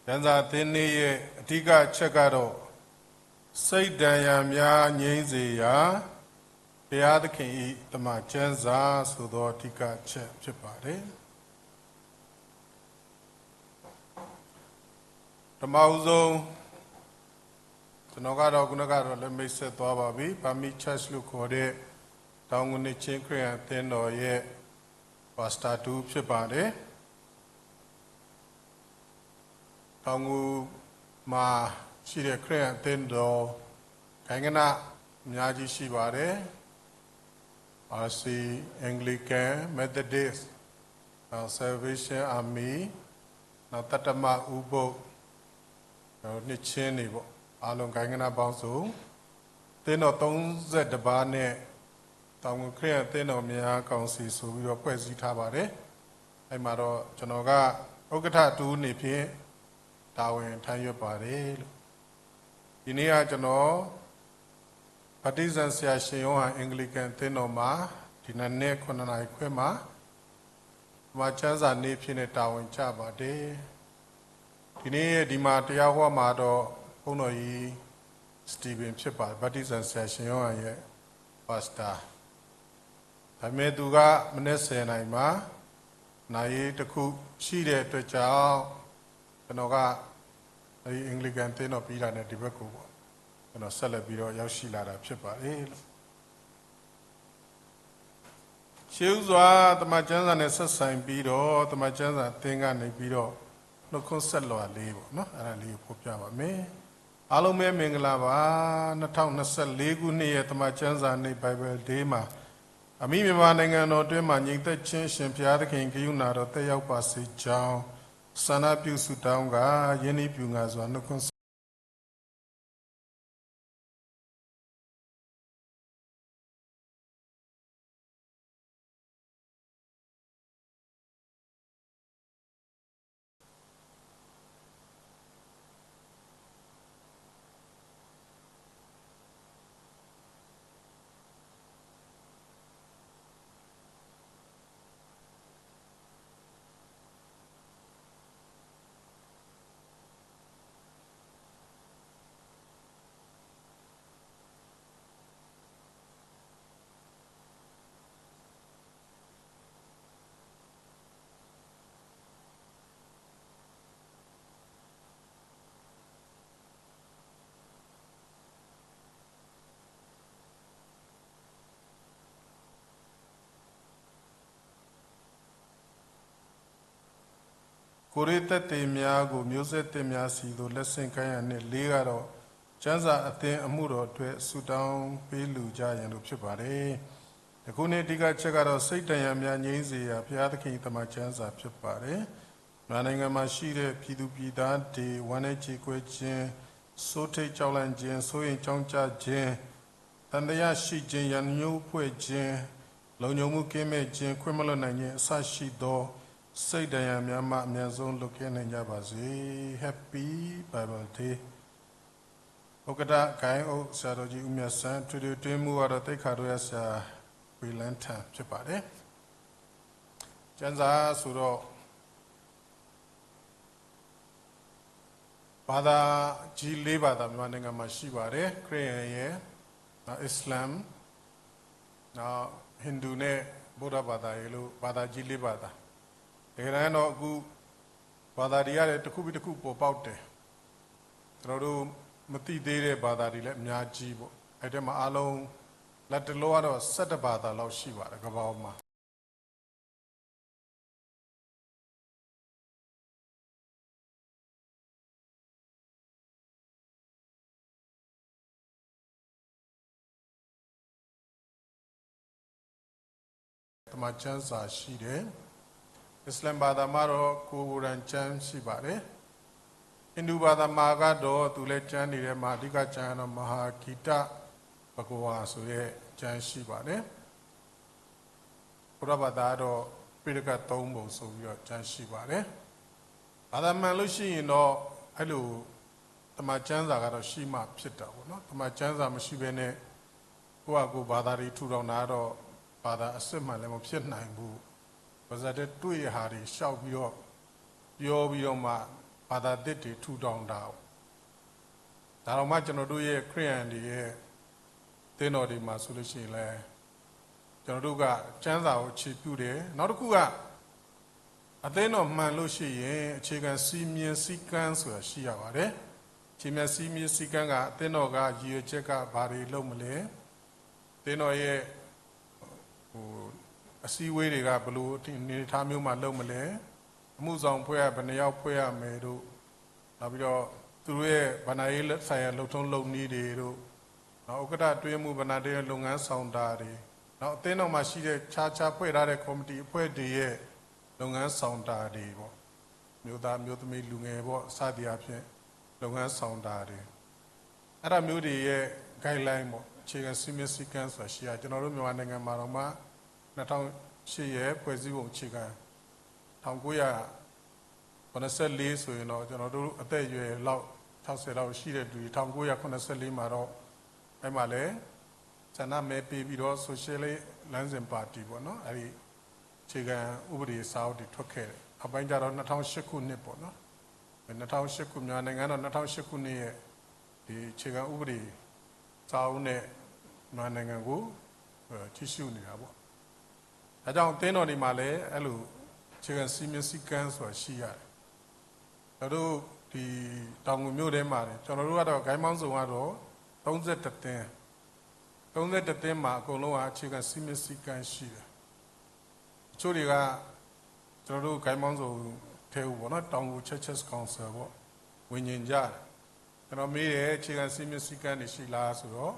ကျမ်းစာသင်နေ့ရဲ့အဓိကအချက်ကတော့စိတ်တန်ရာများငြိမ်းစေရာဘုရားသခင်၏တမန်ကျမ်းစာဆိုသောအဓိကအချက်ဖြစ်ပါတယ်ဓမ္မဥဆုံးကျွန်တော်ကတော့ခုနကတော့လည်းမိတ်ဆက်သွားပါပြီဗာမီချတ်လို့ခေါ်တဲ့တောင်ငူနှစ်ချင်းခရစ်ယာန်အသင်းတော်ရဲ့ပါစတာ2ဖြစ်ပါတယ်တောင်ငူမှာရှိတဲ့ခရစ်ယာန်အသင်းတော်ခိုင်ကနအများကြီးရှိပါတယ် RC Anglican Methodist Salvation Army နောက်တတမဥပုပ်နှစ်ချင်းတွေပေါ့အားလုံးခိုင်ကနပေါင်းစုသင်းတော်30ပါးနဲ့တောင်ငူခရစ်ယာန်အသင်းတော်များကောင်စီဆိုပြီးတော့ဖွဲ့စည်းထားပါတယ်အဲ့မှာတော့ကျွန်တော်ကဥက္ကဋ္ဌတူနေဖြင့်တာဝန်ထမ်းရွက်ပါတယ်လို့ဒီနေ့ကကျွန်တော်ဗတ္တိဇံဆရာရှင်ယောဟန်အင်္ဂလိကန်သင်းတော်မှာဒီနေ့9နာရီခွဲမှာချမ်းစာနေ့ဖြစ်နေတာဝန်ချပါတယ်ဒီနေ့ဒီမှာတရားဟောမှာတော့ဘုန်းတော်ကြီးစတီဗင်ဖြစ်ပါတယ်ဗတ္တိဇံဆရာရှင်ယောဟန်ရဲ့ပါစတာဒါပေမဲ့သူကမနေ့10နိုင်မှာနိုင်တစ်ခုရှိတဲ့အတွက်ကြောင့်ကျွန်တော်ကအဲဒီအင်္ဂလိကန်သင်းတော်ပြီးတာနဲ့ဒီဘက်ကိုပေါ့ကျွန်တော်ဆက်လက်ပြီးတော့ရောက်ရှိလာတာဖြစ်ပါတယ်လို့ရှေးဥစွာတမန်ကျမ်းစာနဲ့ဆက်ဆိုင်ပြီးတော့တမန်ကျမ်းစာသင်ကနေပြီးတော့နှုတ်ခွန်းဆက်လွှာလေးပေါ့နော်အဲ့ဒါလေးကိုဖော်ပြပါမယ်အားလုံးပဲမင်္ဂလာပါ2024ခုနှစ်ရဲ့တမန်ကျမ်းစာနေ့ Bible Day မှာအမိမြန်မာနိုင်ငံတော်အတွင်းမှာညီသက်ချင်းရှင်ဘုရားသခင်ဂရုဏာတော်တက်ရောက်ပါစေကြောင်းဆန္ဒပြုဆုတောင်းကယင်းဤပြုငါစွာနှုတ်ခွန်းကိုရိသက်တေများကိုမျိုးဆက်တေများစီသို့လက်ဆင့်ခိုင်းရတဲ့လေးကတော့ကျမ်းစာအသင်းအမှုတော်အတွက်ဆုတောင်းပေးလူကြရန်လို့ဖြစ်ပါတယ်။ဒီခုနေ့အဓိကချက်ကတော့စိတ်တန်ရာများငြိမ်းစေရာဘုရားသခင်တမန်ကျမ်းစာဖြစ်ပါတယ်။မြန်မာနိုင်ငံမှာရှိတဲ့ပြည်သူပြည်သားတွေဝမ်းနည်းကြေကွဲခြင်းစိုးထိတ်ကြောက်လန့်ခြင်းစိုးရိမ်ကြောင်းကြခြင်းတန်တရားရှိခြင်းရန်ညှိုးဖွဲ့ခြင်းလုံခြုံမှုကင်းမဲ့ခြင်းခွင့်မလွတ်နိုင်ခြင်းအစရှိသောစိတ်တရားများမှအများဆုံးလွတ်ကင်းနိုင်ကြပါစေ Happy Bible Day ဥက္ကဋ္ဌဂိုင်းအုပ်ဆရာတော်ကြီးဦးမြတ်ဆန်းထွေထွေတွင်းမှုကတော့တိတ်ခါတို့ရဆရာဝီလန်ထန်ဖြစ်ပါတယ်ကျမ်းစာဆိုတော့ဘာသာကြီး၄ဘာသာမြန်မာနိုင်ငံမှာရှိပါတယ်ခရစ်ယာန်ရဲ့အစ္စလာမ်နောက်ဟိန္ဒူနဲ့ဗုဒ္ဓဘာသာရေလို့ဘာသာကြီး၄ဘာသာတကယ်တမ်းတော့အခုဘာသာတွေရတယ်တစ်ခုပြီးတစ်ခုပေါ်ပေါက်တယ်ကျွန်တော်တို့မသိသေးတဲ့ဘာသာတွေလည်းအများကြီးပေါ့အဲ့ဒီမှာအားလုံးလက်တလောကတော့17ဘာသာလောက်ရှိပါတယ်ကမ္ဘာမှာတမန်ကျမ်းစာရှိတယ်အစ္စလာမ်ဘာသာမှာတော့ကိုရ်အာန်ကျမ်းရှိပါတယ်ဟိန္ဒူဘာသာမှာကတော့သူလည်းကျမ်းနေတဲ့မှာအဓိကကျမ်းတော့မဟာဂီတဘဂဝါဆိုတဲ့ကျမ်းရှိပါတယ်ဘုရားဘာသာတော့ပိဋကတ်3ပုံဆိုပြီးတော့ကျမ်းရှိပါတယ်ဘာသာမှန်လို့ရှိရင်တော့အဲ့လိုတမန်ကျမ်းစာကတော့ရှိမှဖြစ်တာပေါ့နော်တမန်ကျမ်းစာမရှိဘဲနဲ့ကိုယ့်အကိုဘာသာတွေထူထောင်တာတော့ဘာသာအစစ်မှန်လည်းမဖြစ်နိုင်ဘူးပါဇာတဲ့တွေ့ရဟာတွေရှောက်ပြီးတော့ပြောပြီးတော့မှဘ ဘာသာတစ်တွေထူထောင်တာဒါတော့မှကျွန်တော်တို့ရဲ့ခရိယန်တွေရဲ့သင်းတော်တွေမှာဆိုလို့ရှိရင်လဲကျွန်တော်တို့ကကျမ်းစာကိုအခြေပြုတယ်နောက်တစ်ခုကအသင်းတော်မှန်လို့ရှိရင်အခြေခံစီမင်းစည်းကမ်းဆိုတာရှိရပါတယ်အခြေခံစီမင်းစည်းကမ်းကအသင်းတော်ကရည်ရွယ်ချက်ကဘာတွေလုပ်မလဲသင်းတော်ရဲ့အစည်းအဝေးတွေကဘယ်လိုအနေအထားမျိုးမှလုပ်မလဲအမှုဆောင်ဖွဲ့ရဘယ်နှယောက်ဖွဲ့ရမယ်တို့နောက်ပြီးတော့သူတို့ရဲ့ဗဏ္ဍာရေးဆိုင်ရာလှုပ်ထုံးလုပ်နည်းတွေတို့နောက်ဥက္ကဋ္ဌတွင်းမှုဗဏ္ဍာရေးလုပ်ငန်းဆောင်တာတွေနောက်အသင်းတော်မှာရှိတဲ့ခြားခြားဖွဲ့ထားတဲ့ကော်မတီအဖွဲ့တွေရဲ့လုပ်ငန်းဆောင်တာတွေပေါ့မြို့သားမြို့သမီးလူငယ်ပေါ့စသည်အဖြစ်လုပ်ငန်းဆောင်တာတွေအဲ့ဒါမျိုးတွေရဲ့ guideline ပေါ့အခြေခံစည်းမျဉ်းစည်းကမ်းဆိုတာရှိရကျွန်တော်တို့မြန်မာနိုင်ငံမှာတော့မှ2008ရဲ့ဖွဲ့စည်းပုံအခြေခံ1984ဆိုရင်တော့ကျွန်တော်တို့အသက်အရွယ်လောက်60လောက်ရှိတဲ့သူတွေ1984မှာတော့အဲ့မှာလဲဆန္ဒမဲပေးပြီးတော့ social လမ်းစဉ်ပါတီပေါ့နော်အဲ့ဒီအခြေခံဥပဒေစာအုပ်တွေထွက်ခဲ့တယ်အပိုင်းကြတော့2008ခုနှစ်ပေါ့နော်2008ခုမြန်မာနိုင်ငံတော့2008ခုနှစ်ရဲ့ဒီအခြေခံဥပဒေစာအုပ်နဲ့မြန်မာနိုင်ငံကိုကြီးစုနေတာပေါ့အဲကြောင့်အသင်းတော်တွေမှာလည်းအဲ့လိုအခြေခံစီမင်းစည်းကမ်းဆိုတာရှိရတယ်တို့ဒီတောင်ငူမြို့ထဲမှာကျွန်တော်တို့ကတော့ဂိုင်းမောင်းစုံကတော့31တင်းမှာအကုန်လုံးကအခြေခံစီမင်းစည်းကမ်းရှိတယ်တချို့တွေကကျွန်တော်တို့ဂိုင်းမောင်းစုံထဲဦးပေါ့နော်တောင်ငူ Churches Council ပေါ့ဝင်ញင်ကြတယ်ကျွန်တော်မေးတယ်အခြေခံစီမင်းစည်းကမ်းတွေရှိလားဆိုတော့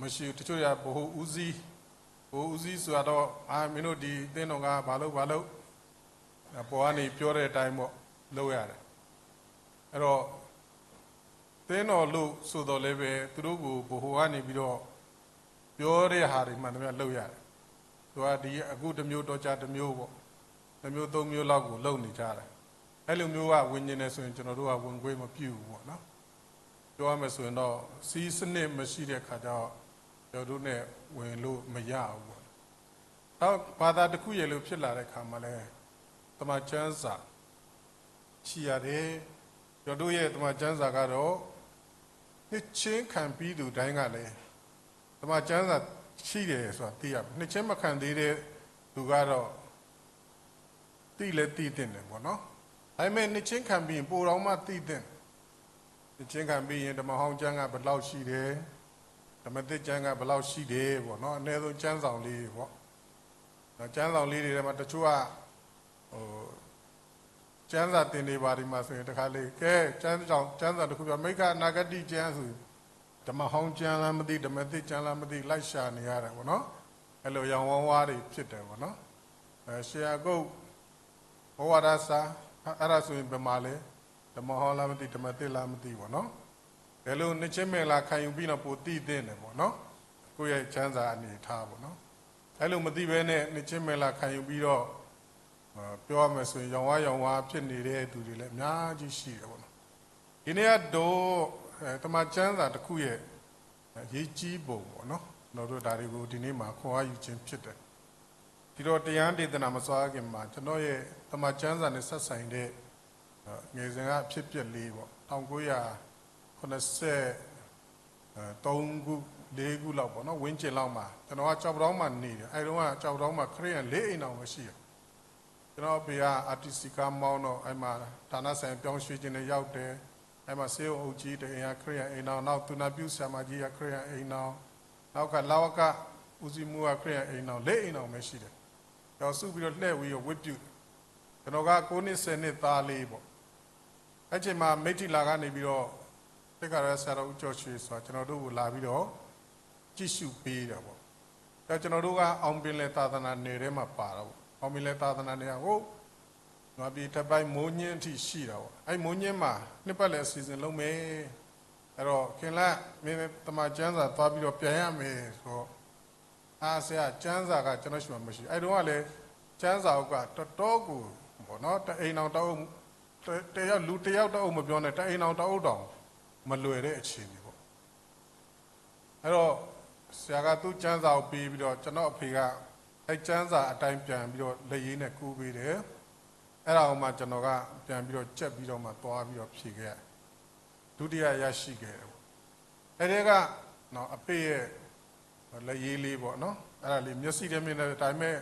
မရှိဘူးတချို့ကဘ ਹੁ ဦးစီးဆိုတော့မင်းတို့ဒီအသင်းတော်ကဘာလို့ပေါ်ကနေပြောတဲ့အတိုင်းပေါ့လုပ်ရတယ်အဲ့တော့သင်းတော်လို့ဆိုတော့လည်းပဲသူတို့ကိုဘ ਹੁ ကနေပြီးတော့ပြောတဲ့ဟာတွေမှန်တယ်လုပ်ရတယ်သူကဒီအခုတစ်မျိုးတော့ကြာတစ်မျိုးပေါ့တစ်မျိုးသုံးမျိုးလောက်ကိုလုပ်နေကြတယ်အဲ့လိုမျိုးကဝင်ញင်နေဆိုရင်ကျွန်တော်တို့ကဝင်ခွင့်မပြုဘူးပေါ့နော်ပြောရမယ်ဆိုရင်တော့စီးစနစ်မရှိတဲ့ခါကျတော့ကျွန်တော်တို့ ਨੇ ဝင်လို့မရဘူးပေါ့နောက်ဘာသာတစ်ခုရေလို့ဖြစ်လာတဲ့ခါမှာလဲတမန်ကျမ်းစာရှိရတယ်ကျွန်တော်တို့ရဲ့တမန်ကျမ်းစာကတော့နှစ်ချင်းခံပြီးသူတိုင်းကလည်းတမန်ကျမ်းစာရှိတယ်ဆိုတာသိရမယ်နှစ်ချင်းမခံသေးတဲ့သူကတော့သိလဲသိတဲ့တယ်ပေါ့နော်ဒါပေမဲ့နှစ်ချင်းခံပြီးပိုတော်မှသိတဲ့နှစ်ချင်းခံပြီးရင်ဓမ္မဟောင်းကျမ်းကဘယ်လောက်ရှိတယ်ဓမ္မသစ်ကျမ်းကဘယ်လောက်ရှိတယ်ပေါ့နော်အနည်းဆုံးကျမ်းဆောင်လေးပေါ့ကျမ်းဆောင်လေးတွေထဲမှာတချို့ကကျမ်းစာတင်နေပါဒီမှာဆိုရင်တခါလေကဲကျမ်းစာတစ်ခုပြမိခအနာဂတိကျမ်းဆိုဓမ္မဟောင်းကျမ်းလားမသိဓမ္မသစ်ကျမ်းလားမသိလိုက်ရှာနေရတယ်ပေါ့နော်အဲ့လိုရောင်ဝန်းဝါးတွေဖြစ်တယ်ပေါ့နော်ရှေးကုတ်ဘဝရစာအဲ့ဒါဆိုရင်ဘယ်မှာလဲဓမ္မဟောင်းလားမသိဓမ္မသစ်လားမသိပေါ့နော်ဒါလို့နှစ်ချင်းမင်္ဂလာခံယူပြီးတော့ပိုတည်တဲ့တယ်ပေါ့နော်ကိုယ့်ရဲ့ကျမ်းစာအနေထားပေါ့နော်အဲ့လိုမသိဘဲနဲ့နှစ်ချင်းမင်္ဂလာခံယူပြီးတော့ပြောရမယ်ဆိုရင်ရောင်ဝါဖြစ်နေတဲ့သူတွေလည်းအများကြီးရှိတယ်ပေါ့နော်ဒီနေ့ကတော့တမန်ကျမ်းစာတစ်ခုရဲ့ရေးကြီးပုံပေါ့နော်ကျွန်တော်တို့ဒါတွေကိုဒီနေ့မှာခွန်အားယူခြင်းဖြစ်တယ်ဒီတော့တရားဒေသနာမစွာခင်မှာကျွန်တော်ရဲ့တမန်ကျမ်းစာနဲ့ဆက်ဆိုင်တဲ့ငယ်စဉ်ကအဖြစ်ပြက်လေးပေါ့1983ခု4ခုလောက်ပေါ့နော်ဝင်းကျင်လောက်မှာကျွန်တော်ကကြောက်တောင်းမှာနေတယ်အဲတုန်းကကြောက်တောင်းမှာခရစ်ယာန်၄အိမ်အောင်ပဲရှိတယ်ကျွန်တော်ဘေးက RTC ကားမောင်းတော့အဲမှာဌာနဆိုင်ပြောင်းရွှေ့ခြင်းနဲ့ရောက်တယ်အဲမှာစေအုပ်ကြီးတအိမ်ကခရစ်ယာန်အိမ်အောင်နောက်သူနာပြုဆရာမကြီးကခရစ်ယာန်အိမ်အောင်နောက်ကလာဝကဦးစီးမှုကခရစ်ယာန်အိမ်အောင်၄အိမ်အောင်ပဲရှိတယ်ကျွန်တော်စုပြီးတော့လှည့်ပြီးတော့ဝတ်ပြုကျွန်တော်က9နှစ်10နှစ်သားလေးပေါ့အဲ့ချိန်မှာမိတ္တိလာကနေပြီးတော့တက္ကရာဆရာတော်ဦးကျော်ရွှေဆိုတာကျွန်တော်တို့ကိုလာပြီးတော့ကြည့်ရှုပေးတယ်ပေါ့ဒါကျွန်တော်တို့ကအောင်ပင်လေသာသနာနယ်ထဲမှာပါတော့အောင်ပင်လေသာသနာနယ်ကဟုတ်ငါပြည်ထပ်ပိုင်းမိုးညင်းအထိရှိတာပေါ့အဲ့မိုးညင်းမှာနှစ်ပတ်လည်အစီအစဉ်လုပ်မယ်အဲ့တော့ခင်လမင်းတမန်ကျမ်းစာသွားပြီးတော့ပြန်ရမယ်ဆိုတော့ဆရာကျမ်းစာကကျွန်တော်ရှိမှမရှိအဲ့တုန်းကလည်းကျမ်းစာကတော်တော်ကိုပေါ့နော်တအိမ်အောင်တောက်တယောက်လူတယောက်တောက်မပြောနဲ့တအိမ်အောင်တောက်တောင်မလွယ်တဲ့အခြေအနေပေါ့အဲ့တော့ဆရာကသူ့ကျမ်းစာကိုပြီးပြီးတော့ကျွန်တော်အဖေကအဲ့ကျမ်းစာအတိုင်းပြန်ပြီးတော့လက်ရည်နဲ့ကူးပေးတယ် အဲ့ဒါအောင်မှကျွန်တော်ကပြန်ပြီးတော့ကြက်ပြီးတော့မှသွားပြီးတော့ဖြည့်ခဲ့ဒုတိယရရှိခဲ့တယ်ပေါ့အဲ့ဒီကနော်အဖေရဲ့လက်ရေးလေးပေါ့နော်အဲ့ဒါလေးမျက်စိထဲမြင်တဲ့ဒါပေမဲ့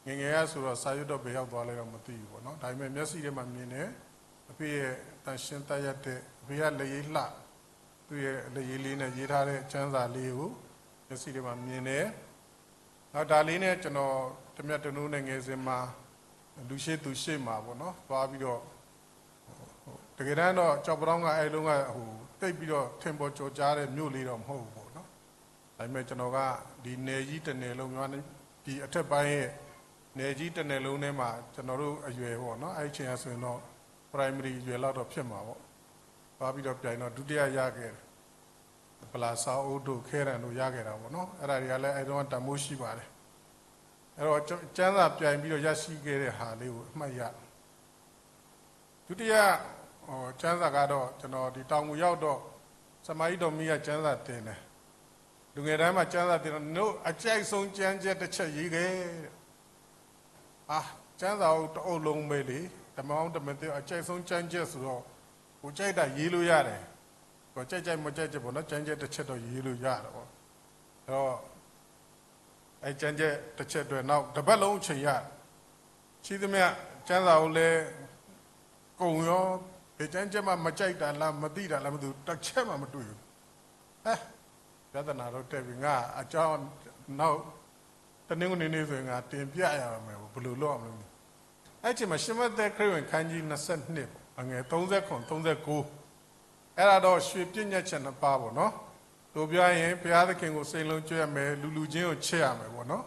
ငငယ်ရဆိုတော့စာရွတ်တော့ဘယ်ရောက်သွားလဲတော့မသိဘူးပေါ့နော်ဒါပေမဲ့မျက်စိထဲမှာမြင်တယ်အဖေရဲ့တန်ရှင်းတတ်ရတဲ့အဖေကလက်ရေးလှသူ့ရဲ့လက်ရေးလေးနဲ့ရေးထားတဲ့ကျမ်းစာလေးကိုမျက်စိထဲမှာမြင်တယ်နောက်ဒါလေးနဲ့ကျွန်တော်တမျက်တနိုးနဲ့ငယ်စဉ်မှာလူရှိသူရှိမှာပေါ့နော်သွားပြီးတော့တကယ်တမ်းတော့ကြောက်ပြောင်းကအဲ့လုံးကတိတ်ပြီးတော့ထင်ပေါ်ကြော်ကြားတဲ့မြို့လေးတော့မဟုတ်ဘူးပေါ့နော်ဒါပေမဲ့ကျွန်တော်ကဒီနယ်ကြီးတစ်နယ်လုံးမြန်မာဒီအထက်ပိုင်းရဲ့နယ်ကြီးတစ်နယ်လုံးထဲမှာကျွန်တော်တို့အရွယ်ပေါ့နော်အဲ့ဒီချိန်ကဆိုရင်တော့ primary အရွယ်လောက်တော့ဖြစ်မှာပေါ့သွားပြီးတော့ပြိုင်တော့ဒုတိယရခဲ့တယ်ပလာစာအိုးတို့ခဲရန်တို့ရခဲ့တာပေါ့နော်အဲ့ဒါတွေကလည်းအဲ့တော့တမိုးရှိပါတယ်အဲ့တော့ကျမ်းစာပြိုင်ပြီးတော့ရရှိခဲ့တဲ့ဟာလေးကိုအမှတ်ရဒုတိယကျမ်းစာကတော့ကျွန်တော်ဒီတောင်ငူရောက်တော့စမိုင်းတော်မီးကကျမ်းစာတင်တယ်လူငယ်တိုင်းမှာကျမ်းစာတင်တော့တို့အကြိုက်ဆုံးကျမ်းချက်တစ်ချက်ရေးခဲ့ကျမ်းစာကိုတအုပ်လုံးပဲလေဓမ္မအောင်ဓမ္မသစ်အကြိုက်ဆုံးကျမ်းချက်ဆိုတော့ကိုကြိုက်တာရေးလို့ရတယ်ကိုကြိုက်မကြိုက်ပေါ့နော်ကျမ်းချက်တစ်ချက်တော့ရေးလို့ရတယ်ပေါ့အဲ့တော့အဲ့ကျမ်းချက်တစ်ချက်တွေနောက်တစ်ပတ်လုံးအချိန်ရရှိသမျှကျမ်းစာကိုလည်းကုံရောဒီကျမ်းချက်မှမကြိုက်တာလားမသိတာလားမသိဘူးတစ်ချက်မှမတွေ့ဘူးပြဿနာတော့တက်ပြီငါအကြောင်းနောက်တနင်္ဂနွေနေ့ဆိုရင်ငါတင်ပြရမယ်ဘယ်လိုလုပ်အောင်လဲအဲ့ချိန်မှာရှမသက်ခရစ်ဝင်ခန်းကြီး22အငယ်39 39အဲ့ဒါတော့ရွှေပြည့်ညက်ချက်နှစ်ပါးပေါ့နော်တို့ပြောရင်ဘုရားသခင်ကိုစိတ်လုံးကြွရမယ်လူချင်းကိုချစ်ရမယ်ပေါ့နော်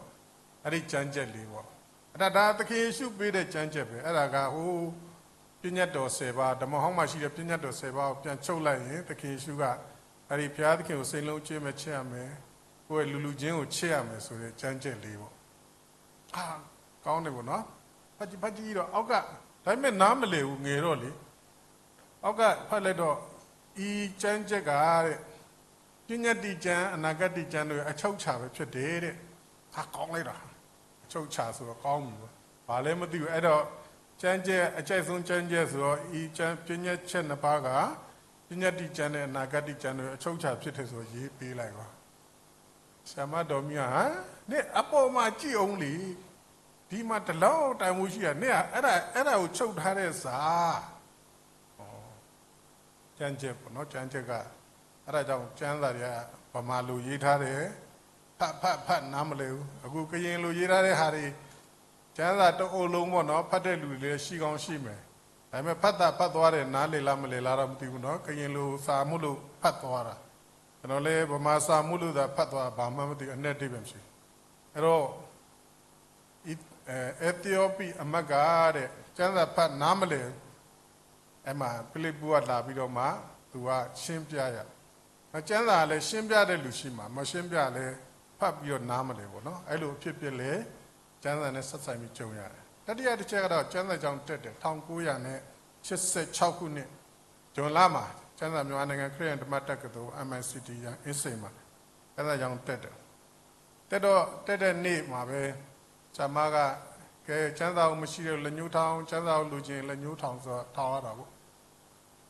အဲ့ဒီကြမ်းကြက်လေးပေါ့အဲ့ဒါသခင်ယေရှုပေးတဲ့ကြမ်းကြက်ပဲအဲ့ဒါကပြည့်ညက်တော်10ပါးဓမ္မဟောင်းမှာရှိတဲ့ပြည့်ညက်တော်10ပါးကိုပြန်ချုပ်လိုက်ရင်သခင်ယေရှုကအဲ့ဒီဘုရားသခင်ကိုစိတ်လုံးကြွမယ်ချစ်ရမယ်ကိုယ့်ရဲ့လူချင်းကိုချစ်ရမယ်ဆိုတဲ့ကြမ်းကြက်လေးပေါ့ကောင်းတယ်ပေါ့နော်ဖတ်ကြည့်တော့အောက်ကဒါပေမဲ့နားမလည်ဘူးငယ်တော့လေအောက်ကဖတ်လိုက်တော့ဤကျမ်းချက်ကတဲ့ပညာတိကျမ်းအနာဂတ်ကျမ်းတွေအချုပ်ချပဲဖြစ်တယ်တဲ့ကောင်းလိုက်တာအချုပ်ချဆိုတော့ကောင်းပြီပေါ့ဘာလဲမသိဘူးအဲ့တော့ကျမ်းချက်အကျိုက်ဆုံးကျမ်းချက်ဆိုတော့ဤကျမ်းပညာချက်နှစ်ပါးကပညာတိကျမ်းနဲ့အနာဂတ်ကျမ်းတွေအချုပ်ချဖြစ်တယ်ဆိုရေးပေးလိုက်ပါဆရာမတော်မြတ်နဲ့အပေါ်မှာကြည့်အောင်လေဒီမှာတလောက်တိုင်မှုရှိရနဲ့အဲ့ဒါကိုချုပ်ထားတဲ့စာကျမ်းချက်ပေါ့နော်ကျမ်းချက်ကအဲ့ဒါကြောင့်ကျမ်းစာတွေကဗမာလိုရေးထားတယ်ဖတ်နားမလဲဘူးအခုကရင်လိုရေးထားတဲ့ဟာတွေကျမ်းစာတအုပ်လုံးပေါ့နော်ဖတ်တဲ့လူတွေလည်းရှိကောင်းရှိမယ်ဒါပေမဲ့ဖတ်သွားတယ်နားလေလားမလေလားတော့မသိဘူးနော်ကရင်လိုစာမှုလို့ဖတ်သွားတာကျွန်တော်လည်းဗမာစာမှုလို့သာဖတ်သွားဘာမှမသိအနဲ့တိပဲမရှိအဲ့တော့အက်သီယိုပီအမတ်ကတဲ့ကျမ်းစာဖတ်နားမလဲအဲ့မှာဖိလိပ္ပုကလာပြီးတော့မှသူကရှင်းပြရကျမ်းစာလည်းရှင်းပြတဲ့လူရှိမှာမရှင်းပြလည်းဖတ်ပြီးတော့နားမလဲပေါ့နော်အဲ့လိုဖြစ်ဖြစ်လေကျမ်းစာနဲ့ဆက်ဆိုင်ပြီးကြုံရတယ်တတိယတစ်ချက်ကတော့ကျမ်းစာကြောင့်တက်တယ်1986ခုနှစ်ဇွန်လမှာကျမ်းစာမြန်မာနိုင်ငံခရစ်ယာန်ဓမ္မတက္ကသိုလ် MICT ရန်အင်းစိန်မှာကျမ်းစာကြောင့်တက်တယ်တက်တဲ့နေ့မှာပဲဆရာမကကဲကျမ်းစာကိုမရှိတဲ့လက်ညှိုးထောင်ကျမ်းစာကိုလူချင်းလက်ညှိုးထောင်ဆိုထောင်ရတာပေါ့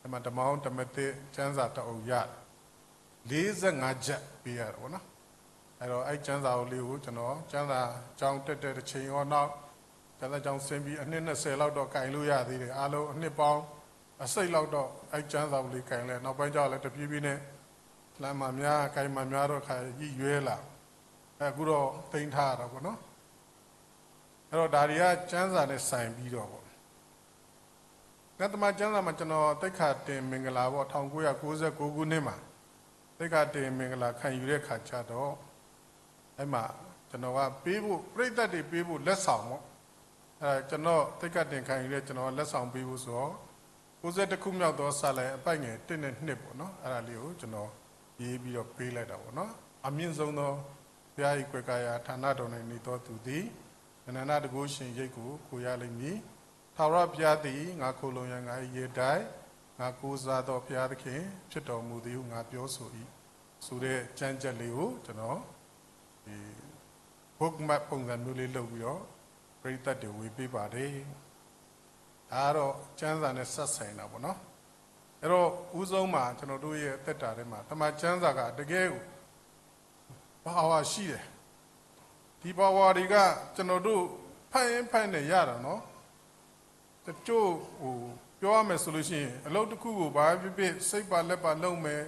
အဲ့မှာဓမ္မအောင်ဓမ္မသစ်ကျမ်းစာတအုပ်ရတယ်45ချက်ပေးရတယ်ပေါ့နော်အဲ့တော့အဲ့ကျမ်းစာအုပ်လေးကိုကျွန်တော်ကျမ်းစာကြောင်းတက်တဲ့ချိန်ရောနောက်ကျမ်းစာကြောင်းဆင်းပြီးအနှစ်20လောက်တော့ကင်လို့ရသေးတယ်အားလုံးအနှစ်ပေါင်းအစိတ်လောက်တော့အဲ့ကျမ်းစာအုပ်လေးကင်လဲနောက်ပိုင်းကျတော့လည်းတပြေးပြေးနဲ့လမ်းမှာများကင်မှာများတော့ခါကြီးရွဲလာအခုတော့တိမ့်ထားရတာပေါ့နော်အဲ့တော့ဒါတွေကကျမ်းစာနဲ့ဆိုင်ပြီးတော့ပေါ့ကတ္တမကျမ်းစာမှာကျွန်တော်တိတ်ခါတင်မင်္ဂလာပေါ့1996ခုနှစ်မှာတိတ်ခါတင်မင်္ဂလာခံယူတဲ့ခါကျတော့အဲ့မှာကျွန်တော်ကပေးဖို့ပြိဿတ်တွေပေးဖို့လက်ဆောင်ပေါ့ကျွန်တော်တိတ်ခါတင်ခံယူတဲ့ကျွန်တော်လက်ဆောင်ပေးဖို့ဆိုတော့92ခုမြောက်သောစာလံအပိုက်ငယ်1နဲ့2ပေါ့နော်အဲ့ဒါလေးကိုကျွန်တော်ရေးပြီးတော့ပေးလိုက်တာပေါ့နော်အမြင့်ဆုံးသောဘုရား၏ကွယ်ကာယဌာနတော်၌နေသောသူသည်အနန္တတကုရှင်ရိတ်ကိုရလိမ့်မည်ထာဝရဘုရားသည်ငါခိုလုံရန်ငါရေတိုင်ငါကိုးစားသောဘုရားသခင်ဖြစ်တော်မူသည်ဟုငါပြောဆို၏ဆိုတဲ့ကြမ်းကြက်လေးကိုကျွန်တော်ဒီ book map ပုံစံမျိုးလေးလုပ်ပြီးတော့ပရိသတ်တွေဝေပေးပါတယ် တော့ကျမ်းစာနဲ့ဆက်ဆိုင်တာပေါ့နော်အဲ့တော့ဥဆုံးမှာကျွန်တော်တို့ရဲ့အသက်တာထဲမှာတမန်ကျမ်းစာကတကယ်ကိုဘာဝရှိတယ်ဒီဘာဝတွေကကျွန်တော်တို့ဖတ်ရင်ဖတ်နေရတာနော်တချို့ပြောရမယ်ဆိုလို့ရှိရင်အလုပ်တစ်ခုကိုဘာဖြစ်ဖြစ်စိတ်ပါလက်ပါလုပ်မယ်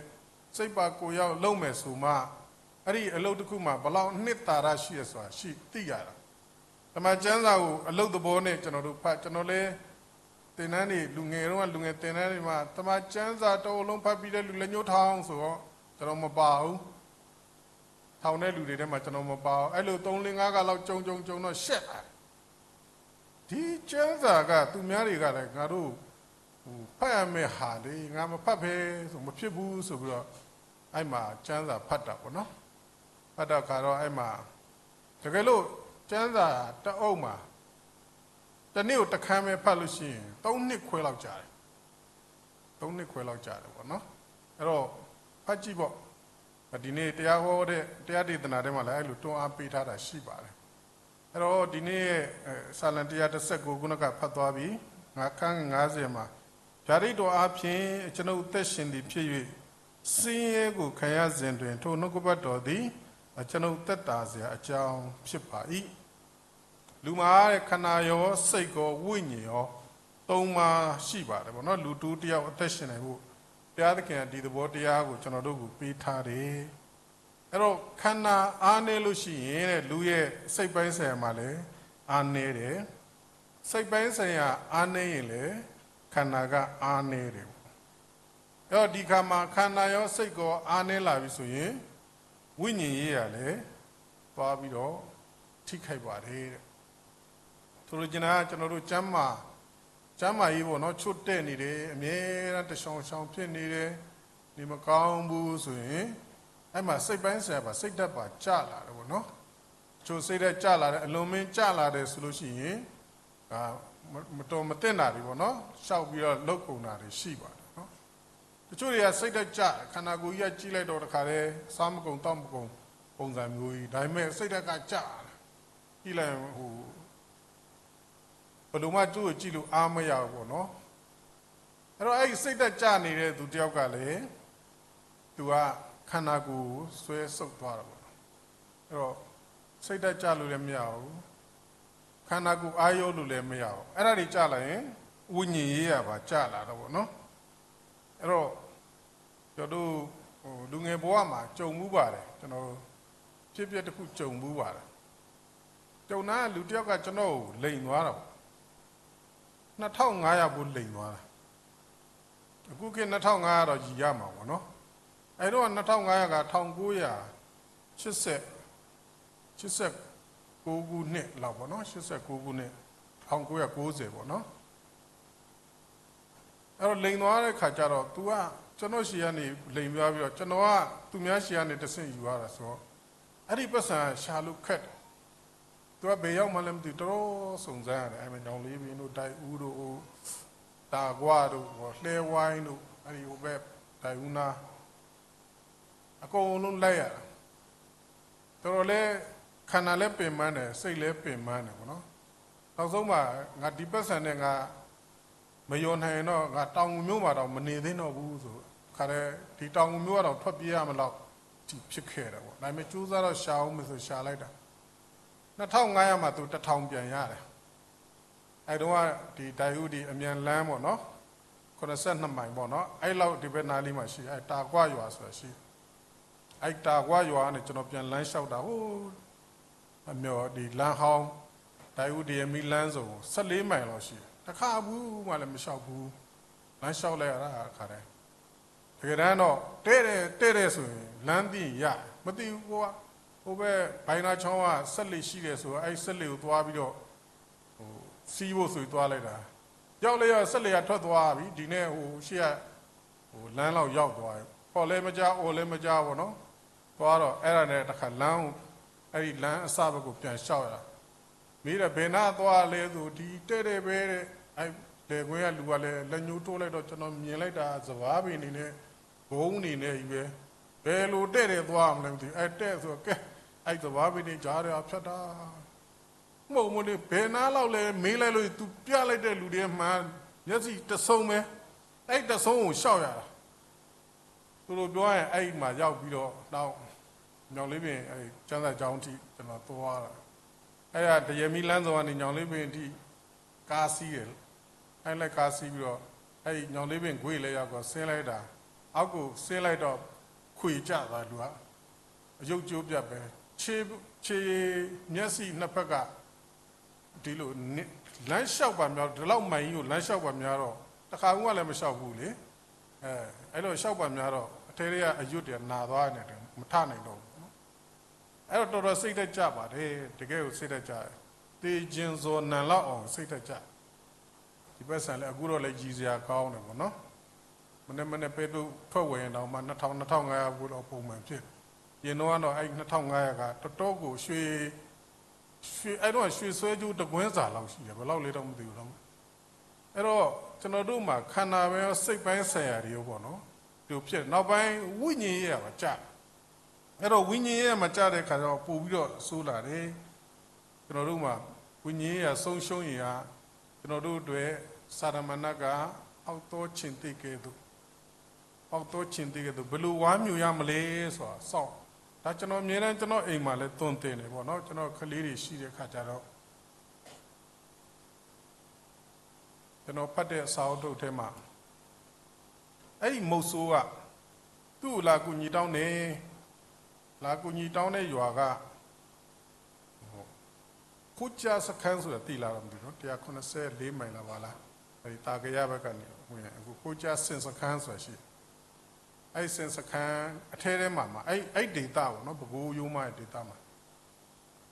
စိတ်ပါကိုယ်ရောက်လုပ်မယ်ဆိုမှအဲ့ဒီအလုပ်တစ်ခုမှာဘလောက်နှစ်သာရရှိရဆိုတာရှိသိရတာတမန်ကျမ်းစာကိုအလုပ်သဘောနဲ့ကျွန်တော်တို့ဖတ်ကျွန်တော်လည်းသင်တန်းတွေလူငယ်တော့လူငယ်သင်တန်းတွေမှာတမန်ကျမ်းစာတစ်အုပ်လုံးဖတ်ပြီးတဲ့လူလက်ညှိုးထောင်းဆိုတော့ကျွန်တော်မပါဘူးထောင်တဲ့လူတွေထဲမှာကျွန်တော်မပါဘူးအဲ့လို3 4 5ကလောက်ကြုံတော့ရှက်လာဒီကျမ်းစာကသူများတွေကလည်းငါတို့ဖတ်ရမယ့်ဟာလေငါမဖတ်ပဲဆိုမဖြစ်ဘူးဆိုပြီးတော့အဲ့မှာကျမ်းစာဖတ်တာပေါ့နော်ဖတ်တော့ခါတော့အဲ့မှာတကယ်လို့ကျမ်းစာတအုပ်မှာတနေ့ကိုတစ်ခါပဲဖတ်လို့ရှိရင်3 နှစ်ခွဲလောက်ကြာတယ်3 နှစ်ခွဲလောက်ကြာတယ်ပေါ့နော်အဲ့တော့ဖတ်ကြည့်ပေါ့ဒီနေ့တရားဟောတဲ့တရားဒေသနာထဲမှာလည်းအဲ့လိုတွန်းအားပေးထားတာရှိပါတယ်အဲ့တော့ဒီနေ့စာလံ119ခုနကဖတ်သွားပြီးငါခန်း90မှာဗျာဒိတ်တော်အားဖြင့်ကျွန်ုပ်သက်ရှင်သည်ဖြစ်၍စင်းရဲကိုခံရစဉ်တွင်ထိုနှုတ်ကပတ်တော်သည်ကျွန်ုပ်သက်တာเสียအကြောင်းဖြစ်ပါ၏လူမှာတဲ့ခန္ဓာရောစိတ်ရောဝိညာဉ်ရောသုံးပါရှိပါတယ်ဗောနော်လူတူတယောက်အသက်ရှင်နိုင်ဖို့တရားသခင်ဒီသဘောတရားကိုကျွန်တော်တို့ကိုပေးထားတယ်အဲ့တော့ခန္ဓာအားနည်းလို့ရှိရင်တဲ့လူရဲ့စိတ်ပိုင်းဆိုင်ရာမှာလည်းအားနည်းတယ်စိတ်ပိုင်းဆိုင်ရာအားနည်းရင်လည်းခန္ဓာကအားနည်းတယ်အဲ့တော့ဒီခါမှာခန္ဓာရောစိတ်ရောအားနည်းလာပြီဆိုရင်ဝိညာဉ်ရေးရလည်းသွားပြီးတော့ထိခိုက်ပါတယ်တဲ့ဆိုလိုချင်တာကကျွန်တော်တို့ကျမ်းမာရေးပေါ့နော်ချွတ်တဲ့နေတယ်အမြဲတမ်းတရှောင်ဖြစ်နေတယ်ဒီမကောင်းဘူးဆိုရင်အဲ့မှာစိတ်ပိုင်းဆရာပါစိတ်ဓာတ်ပါကျလာတယ်ပေါ့နော်ချိုစိတ်ဓာတ်ကျလာတယ်အလုံးမင်းကျလာတယ်ဆိုလို့ရှိရင်မတော်မသင့်တာတွေပေါ့နော်ရှောက်ပြီးတော့လုတ်ကုန်တာတွေရှိပါတယ်နော်တချို့တွေကစိတ်ဓာတ်ကျခန္ဓာကိုယ်ကြီးကကြီးလိုက်တော့တခါတည်းစားမကုန်တောက်မကုန်ပုံစံမျိုးကြီးဒါပေမဲ့စိတ်ဓာတ်ကကျကြီးလိုက်ဘယ်လိုမှသူ့ကိုကြည့်လို့အားမရဘူးပေါ့နော်အဲ့တော့အဲ့ဒီစိတ်သက်ကြနေတဲ့သူတယောက်ကလည်းသူကခန္ဓာကိုယ်ဆွဲဆုပ်သွားတာပေါ့အဲ့တော့စိတ်သက်ကြလို့လည်းမရဘူးခန္ဓာကိုယ်အာရုံလို့လည်းမရဘူးအဲ့ဒါတွေကြလာရင်ဝိညာဉ်ရေးရပါကြလာတော့ပေါ့နော်အဲ့တော့ကျွန်တော်တို့လူငယ်ဘဝမှာကြုံမှုပါတယ်ကျွန်တော်ဖြစ်ဖြစ်တစ်ခုကြုံမှုပါတယ်ကြုံတာလူတယောက်ကကျွန်တော်ကိုလိန်သွားတာ2500ဘူးလိန်သွားတာအခုက2500တော့ရည်ရမှာပေါ့နော်အဲ့တော့2500က1989ခုနှစ်လောက်ပေါ့နော်89ခုနှစ်1990ပေါ့နော်အဲ့တော့လိန်သွားတဲ့ခါကျတော့ तू ကကျွန်တော်ရှီကနေလိန်ပြပြီးတော့ကျွန်တော်ကသူများရှီကနေတဆင့်ယူရတာဆိုတော့အဲ့ဒီပတ်စံရှာလို့ခက်တယ်သူကဘယ်ရောက်မှလည်းမသိတော်စုံစမ်းရတယ်အဲ့မညောင်လေးပင်တို့တိုင်ဦးတို့တာကွာတို့လှဲဝိုင်းတို့အဲ့ဒီဟိုဘက်တိုင်ဦးနာအကုန်လုံးလိုက်ရတာတော်လည်းခန္ဓာလည်းပင်ပန်းတယ်စိတ်လည်းပင်ပန်းတယ်ပေါ့နော်နောက်ဆုံးမှငါဒီပတ်စံနဲ့ငါမယုံနိုင်တော့ငါတောင်ငူမျိုးမှာတော့မနေသေးတော့ဘူးဆိုခါတဲ့ဒီတောင်ငူမျိုးကတော့ထွက်ပြေးရမလို့ဖြစ်ခဲ့တယ်ပေါ့ဒါပေမဲ့ကြိုးစားတော့ရှာအောင်မဆိုရှာလိုက်တာ2500မှာသူ1000ပြန်ရတယ်အဲ့တော့ဒီတိုင်ဦးဒီအမြန်လမ်းပေါ့နော်82မိုင်ပေါ့နော်အဲ့လောက်ဒီဘက်နားလေးမှာရှိအဲ့တာကွာရွာဆိုတာရှိအဲ့တာကွာရွာနဲ့ကျွန်တော်ပြန်လမ်းလျှောက်တာဟိုအမြော်ဒီလမ်းဟောင်းတိုင်ဦးဒီမီလမ်းစုံ14မိုင်လောက်ရှိတခါဘူးမှလည်းမလျှောက်ဘူးလမ်းလျှောက်လိုက်ရတာခါတယ်တကယ်တမ်းတော့တဲ့ဆိုရင်လမ်းပြီးရမသိဘူးကွာဟိုဘက်ဘိုင်နာချောင်းကဆက်လက်ရှိတယ်ဆိုတော့အဲ့ဆက်လက်ကိုသွားပြီးတော့စီးဖို့ဆိုပြီးသွားလိုက်တာရောက်လေဆက်လက်ကထွက်သွားပြီဒီနေ့ဟိုရှေ့ကလမ်းလောက်ရောက်သွားပြီပေါ်လဲမကြအော်လဲမကြဘောနော်သွားတော့အဲ့ဒါနဲ့တခါလမ်းအဲ့ဒီလမ်းအစဘက်ကိုပြန်လျှောက်ရတာမိတယ်ဘယ်နာသွားလဲဆိုဒီတဲ့ပဲတဲ့အဲ့လေခွေးကလူကလည်းလက်ညှိုးတိုးလိုက်တော့ကျွန်တော်မြင်လိုက်တာစဘာပင်နေနဲ့ဘုံနေနဲ့ကြီးပဲဘယ်လိုတဲ့သွားမလဲမသိအဲ့တဲ့ဆိုကဲအဲ့စဘာပင်နေကြားရဖြတ်တာ မဟုတ်မလို့ဘယ်နာလောက်လဲမေးလိုက်လို့ तू ပြလိုက်တဲ့လူတွေမှမျက်စိတဆုံးပဲအဲ့တဆုံးကိုရှောက်ရတာသူတို့ပြောရင်အဲ့မှာရောက်ပြီးတော့နောက်ညောင်လေးပင်အဲ့ကျန်းစာကျောင်းထိကျွန်တော်သွားတာအဲ့ဒါတရမီလမ်းဆောင်ကနေညောင်လေးပင်ထိကားစီးတယ်အဲ့လက်ကားစီးပြီးတော့အဲ့ညောင်လေးပင်ခွေလဲရောက်တော့ဆင်းလိုက်တာအောက်ကိုဆင်းလိုက်တော့ခွေကြသွားလူကအယုတ်ကျိုးပြတ်ပဲခြေမျက်စိနှစ်ဖက်ကဒီလိုလမ်းလျှောက်ပါများဒီလောက်မိုင်ကြီးကိုလမ်းလျှောက်ပါများတော့တခါကလည်းမလျှောက်ဘူးလေအဲ့လိုလျှောက်ပါများတော့အထဲတွေကအယွတ်တွေနာသွားနေတယ်မထနိုင်တော့ဘူးနော်အဲ့တော့တော်တော်စိတ်သက်ကြပါတယ်တကယ်ကိုစိတ်သက်ကြတယ်တေခြင်းစောနံလောက်အောင်စိတ်သက်ကြဒီဘက်ဆန်လည်းအခုတော့လည်းကြီးစရာကောင်းတယ်ပေါ့နော်မနေ့ပဲတို့ထွက်ဝင်တော့မှ2500ဘူးတော့ပုံမှန်ဖြစ်ရင်တော့အဲ့2500ကတော်တော်ကိုရွှေအဲ့တော့ရွှေဆွဲကျူးတကွင်းစာလောက်ရှိတယ်ဘယ်လောက်လဲတော့မသိဘူးတော့အဲ့တော့ကျွန်တော်တို့မှာခန္ဓာပဲစိတ်ပိုင်းဆရာတွေရောပေါ့နော်ဒီဖြစ်နောက်ပိုင်းဝိညာဉ်ရေးကကြာအဲ့တော့ဝိညာဉ်ရေးကမကြတဲ့ခါကျတော့ပို့ပြီးတော့ဆိုးလာတယ်ကျွန်တော်တို့မှာဝိညာဉ်ရေးကဆုံးရှုံးရင်ကကျွန်တော်တို့တွေစာရမဏကအောက်တော့ချင်းတိကဲတို့အောက်တော့ချင်းတိကဲတို့ဘယ်လိုဝါမျိုးရမလဲဆိုတာစောင့်ဒါကျွန်တော်အမြဲတမ်းကျွန်တော်အိမ်မှာလည်းသွန်သင်တယ်ပေါ့နော်ကျွန်တော်ကလေးတွေရှိတဲ့ခါကျတော့ကျွန်တော်ဖတ်တဲ့စာအုပ်ထုတ်ထဲမှာအဲ့ဒီမုတ်ဆိုးကသူ့လာကူညီတောင်းနေလာကူညီတောင်းတဲ့ရွာကခုချစခန်းဆိုတာတိလာတော့မသိဘူး184မိုင်လာပါလားအဲ့ဒီတာကရဘက်ကနေဝင်အခုခုချစင်စခန်းဆိုတာရှိအဲ့စင်စခန်းအထဲထဲမှာအဲ့ဒေတာပေါ့နော်ဘကိုးရိုးမရဲ့ဒေတာမှာ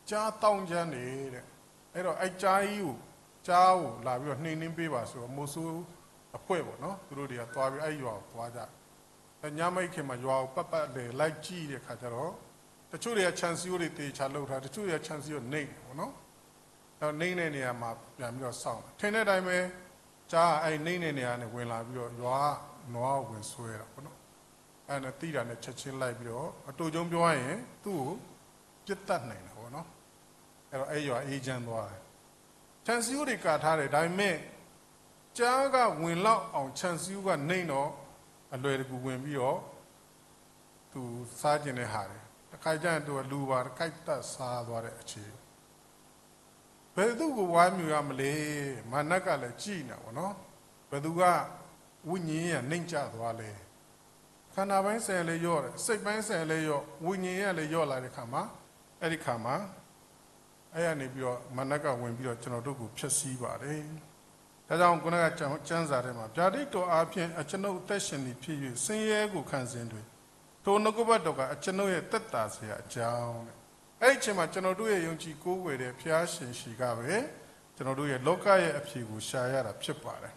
ကြားတောင်းချမ်းနေတဲ့အဲ့တော့အဲ့ကြားကြီးကိုကြားကိုလာပြီးတော့နှိမ့်နှင်းပေးပါဆိုတော့မိုးဆိုးအဖွဲပေါ့နော်သူတို့တွေကသွားပြီးအဲ့ရွာကိုသွားကြညမိတ်ခင်မှာရွာကိုပတ်လေလိုက်ကြည့်တဲ့ခါကျတော့တချို့တွေကခြံစည်းရိုးတွေတေချာလှုပ်ထားတချို့တွေကခြံစည်းရိုးနှိမ့်တယ်ပေါ့နော်အဲ့နှိမ့်တဲ့နေရာမှာပြန်ပြီးတော့စောင့်ထင်းတဲ့အတိုင်းပဲကြားအဲ့နှိမ့်တဲ့နေရာနဲ့ဝင်လာပြီးတော့ရွာနွားဝင်ဆွဲတာပေါ့နော်အဲ့နဲ့တိတာနဲ့ချက်ချင်းလိုက်ပြီးတော့အတူကျုံပြောရရင်သူ့ကိုပြစ်တတ်နိုင်တယ်ပေါ့နော်အဲ့တော့အဲ့ရွာအေဂျင့်သွားတယ်ခြံစည်းရိုးတွေကာထားတယ်ဒါပေမဲ့ကြားကဝင်လောက်အောင်ခြံစည်းရိုးကနှိမ့်တော့အလွယ်တကူဝင်ပြီးတော့သူစားကျင်တဲ့ဟာတွေတစ်ခါကျရင်သူကလူပါကိုက်တက်စားသွားတဲ့အခြေဘယ်သူကိုဝါမျိုးရမလဲမာနကလည်းကြည်နေပါတော့ဘယ်သူကဝိညာဉ်ရနှိမ့်ကျသွားလဲခန္ဓာပိုင်းဆယ်လေးရော့တယ်စိတ်ပိုင်းဆယ်လေးရော့ဝိညာဉ်ရလည်းရော့လာတဲ့ခါမှာအဲ့ဒီခါမှာအဲ့ရနေပြီးတော့မာနကဝင်ပြီးတော့ကျွန်တော်တို့ကိုဖျက်ဆီးပါတယ်ဒါကြောင့်ခုနကကျမ်းစာထဲမှာဗျာဒိတ်တော်အားဖြင့်အကျွန်ုပ်အသက်ရှင်နေဖြစ်၍ဆင်းရဲကိုခံစဉ်တွင်ထိုနှုတ်ကပတ်တော်ကအကျွန်ုပ်ရဲ့သက်တာเสียအကြောင်းတဲ့အဲ့ဒီအချိန်မှာကျွန်တော်တို့ရဲ့ယုံကြည်ကိုးကွယ်တဲ့ဘုရားရှင်ရှိကပဲကျွန်တော်တို့ရဲ့လောကရဲ့အဖြေကိုရှာရတာဖြစ်ပါတယ်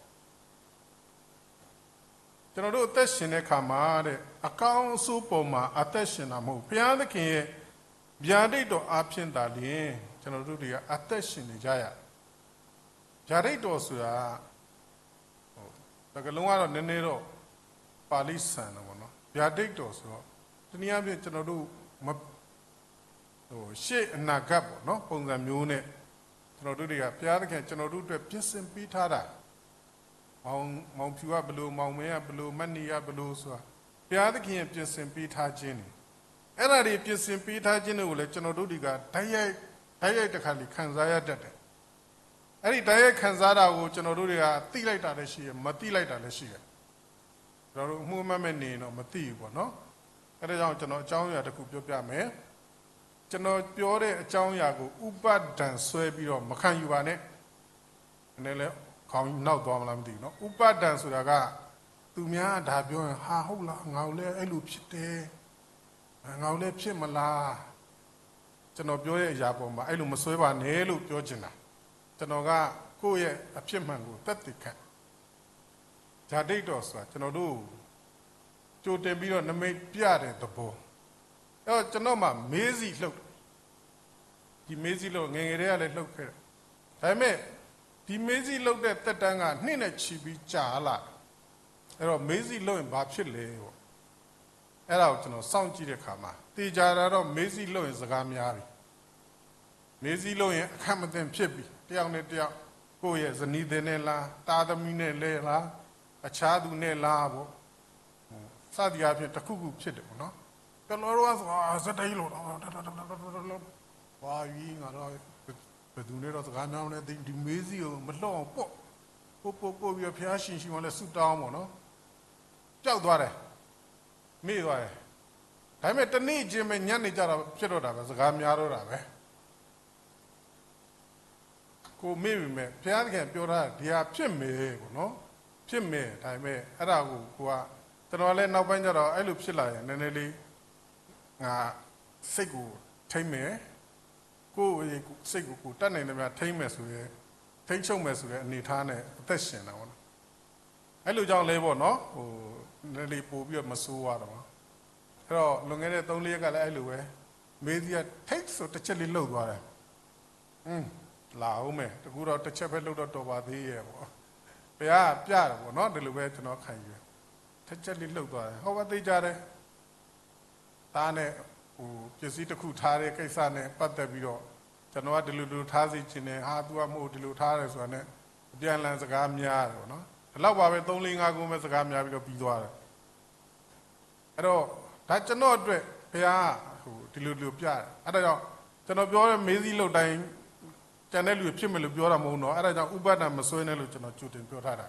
ကျွန်တော်တို့အသက်ရှင်တဲ့ခါမှာတဲ့အကောင်းအဆိုးပေါ်မှာအသက်ရှင်တာမဟုတ်ဘုရားသခင်ရဲ့ဗျာဒိတ်တော်အားဖြင့်သာလျှင်ကျွန်တော်တို့တွေကအသက်ရှင်နေကြရဗျာဒိတ်တော်ဆိုတာတကလုံးကတော့နည်းနည်းတော့ပါဠိဆန်တယ်ပေါ့နော်ဗျာဒိတ်တော်ဆိုတော့တနည်းအားဖြင့်ကျွန်တော်တို့ရှေ့အနာဂတ်ပေါ့နော်ပုံစံမျိုးနဲ့ကျွန်တော်တို့တွေကဘုရားသခင်ကျွန်တော်တို့အတွက်ပြင်ဆင်ပေးထားတာမောင်ဖြူကဘလို့မောင်မင်းကဘလို့မတ်နီကဘလို့ဆိုတာဘုရားသခင်ရဲ့ပြင်ဆင်ပေးထားခြင်းတွေအဲ့ဒါတွေပြင်ဆင်ပေးထားခြင်းတွေကိုလည်းကျွန်တော်တို့တွေကဓာတ်ရိုက်တစ်ခါလေခံစားရတတ်တယ်အဲ့ဒီဓာတ်ရိုက်ခံစားတာကိုကျွန်တော်တို့တွေကသိလိုက်တာလည်းရှိတယ်မသိလိုက်တာလည်းရှိတယ်ကျွန်တော်တို့အမှုမဲ့နေတော့မသိဘူးပေါ့နော်အဲ့ဒါကြောင့်ကျွန်တော်အကြောင်းအရာတစ်ခုပြောပြမယ်ကျွန်တော်ပြောတဲ့အကြောင်းအရာကိုဥပဒံဆွဲပြီးတော့မခံယူပါနဲ့နည်းနည်းခေါင်းနောက်သွားမလားမသိဘူးနော်ဥပဒံဆိုတာကသူများဒါပြောရင်ဟာဟုတ်လားငါလည်းအဲ့လိုဖြစ်တယ်ငါလည်းဖြစ်မလားကျွန်တော်ပြောတဲ့အရာပေါ်မှာအဲ့လိုမဆွဲပါနဲ့လို့ပြောချင်တာကျွန်တော်ကကိုယ့်ရဲ့အဖြစ်မှန်ကိုသက်သေခံဓာတ်ဒိတ်တော်ဆိုတာကျွန်တော်တို့ကြိုတင်ပြီးတော့နမိတ်ပြတဲ့သဘောအဲ့တော့ကျွန်တော်မှမေးစီလှုပ်ဒီမေးစီလှုပ်ငယ်ငယ်တည်းကလည်းလှုပ်ခဲ့တယ်ဒါပေမဲ့ဒီမေးစီလှုပ်တဲ့တက်တန်းကနှစ်နဲ့ချီပြီးကြာလာအဲ့တော့မေးစီလှုပ်ရင်ဘာဖြစ်လဲပေါ့အဲ့ဒါကိုကျွန်တော်စောင့်ကြည့်တဲ့အခါမှာတေချာတာတော့မေးစီလှုပ်ရင်စကားများပြီမ မေးစည်းလို့ရင်အခက်မသိဖြစ်ပြီတယောက်နဲ့တယောက်ကိုယ့်ရဲ့ဇနီးတဲ့နဲ့လားတာသမီနဲ့လဲလားအခြားသူနဲ့လားပေါ့စသည်အဖြစ်တစ်ခုခုဖြစ်တယ်ပေါ့နော်ကျွန်တော်တို့ကစတိုင်လို့ဘာကြီးငါတော့ဘယ်သူနဲ့တော့စကားများမလဲဒီမေးစည်းကိုမလှော့အောင်ပေါ့ပို့ပြီးဖျားရှင်မှလည်းဆူတောင်းပေါ့နော်ကြောက်သွားတယ်မေ့သွားတယ်ဒါပေမဲ့တနေ့ချင်းပဲညနေကြတော့ဖြစ်တော့တာပဲစကားများတော့တာပဲကိုမေ့ပြီမဲ့ဘုရားသခင်ပြောတာဒီဟာဖြစ်မယ်ပေါ့နော်ဖြစ်မယ်ဒါပေမဲ့အဲ့ဒါကိုကတော်လည်းနောက်ပိုင်းကျတော့အဲ့လိုဖြစ်လာရင်နည်းနည်းလေးငါစိတ်ကိုထိမ့်မယ်ကိုယ်စိတ်ကိုတတ်နိုင်တယ်များထိမ့်မယ်ဆိုရင်ထိမ့်ချုပ်မယ်ဆိုတဲ့အနေထားနဲ့အသက်ရှင်တာပေါ့နော်အဲ့လိုကြောင့်လဲပေါ့နော်နည်းနည်းလေးပို့ပြီးတော့မဆိုးရတော့အဲ့တော့လွန်ခဲ့တဲ့3-4ရက်ကလည်းအဲ့လိုပဲမေးစီကထိတ်ဆိုတစ်ချက်လေးလှုပ်သွားတယ်လာအောင်မယ်တကူတော့တစ်ချက်ပဲလှုပ်တော့တော်ပါသေးရဲ့ပေါ့ဘုရားပြတယ်ပေါ့နော်ဒီလိုပဲကျွန်တော်ခံယူတစ်ချက်လေးလှုပ်သွားတယ်ဟောပါသေးကြတယ်ဒါနဲ့ပစ္စည်းတစ်ခုထားတဲ့ကိစ္စနဲ့ပတ်သက်ပြီးတော့ကျွန်တော်ကဒီလိုထားစီခြင်းနဲ့ဟာ तू ကမဟုတ်ဒီလိုထားတယ်ဆိုတာနဲ့အပြန်လန်စကားများတယ်ပေါ့နော်ဒီလောက်ပါပဲ3-4-5ခုပဲစကားများပြီးတော့ပြီးသွားတယ်အဲ့တော့ဒါကျွန်တော်အတွက်ဘုရားဒီလိုပြတယ်အဲ့ဒါကြောင့်ကျွန်တော်ပြောတဲ့မေးစည်းလောက်တိုင်းကျန်တဲ့လူဖြစ်မယ်လို့ပြောတာမဟုတ်တော့အဲ့ဒါကြောင့်ဥပဒနာမစွဲနဲ့လို့ကျွန်တော်ကြိုတင်ပြောထားတာ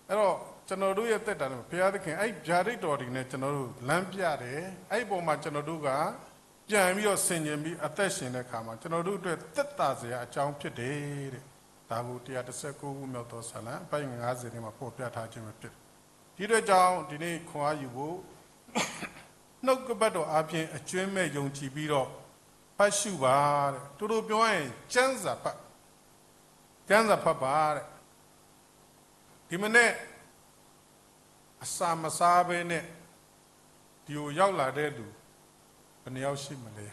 အဲ့တော့ကျွန်တော်တို့ရဲ့တက်တာဘုရားသခင်အဲ့ဗျာဒိတ်တော်ဒီနဲ့ကျွန်တော်တို့လမ်းပြတယ်အဲ့ပုံမှာကျွန်တော်တို့ကပြန်ပြီးတော့ဆင်ခြင်ပြီးအသက်ရှင်တဲ့အခါမှာကျွန်တော်တို့အတွက်သက်သာစရာအကြောင်းဖြစ်တယ်တဲ့ဒါကို119ခုမြောက်သောဆာလံအပိုင်း50ထဲမှာဖော်ပြထားခြင်းပဲဖြစ်ဒီအတွက်ကြောင့်ဒီနေ့ခွန်အားယူဖို့နှုတ်ကပတ်တော်အပြင်အကျွမ်းမဲ့ယုံကြည်ပြီးတော့ဖတ်ရှုပါတဲ့တို့ပြောရင်ကျမ်းစာဖတ်ပါတဲ့ဒီမနေ့အစာမစားဘဲနဲ့ဒီကိုရောက်လာတဲ့လူဘယ်နှယောက်ရှိမလဲ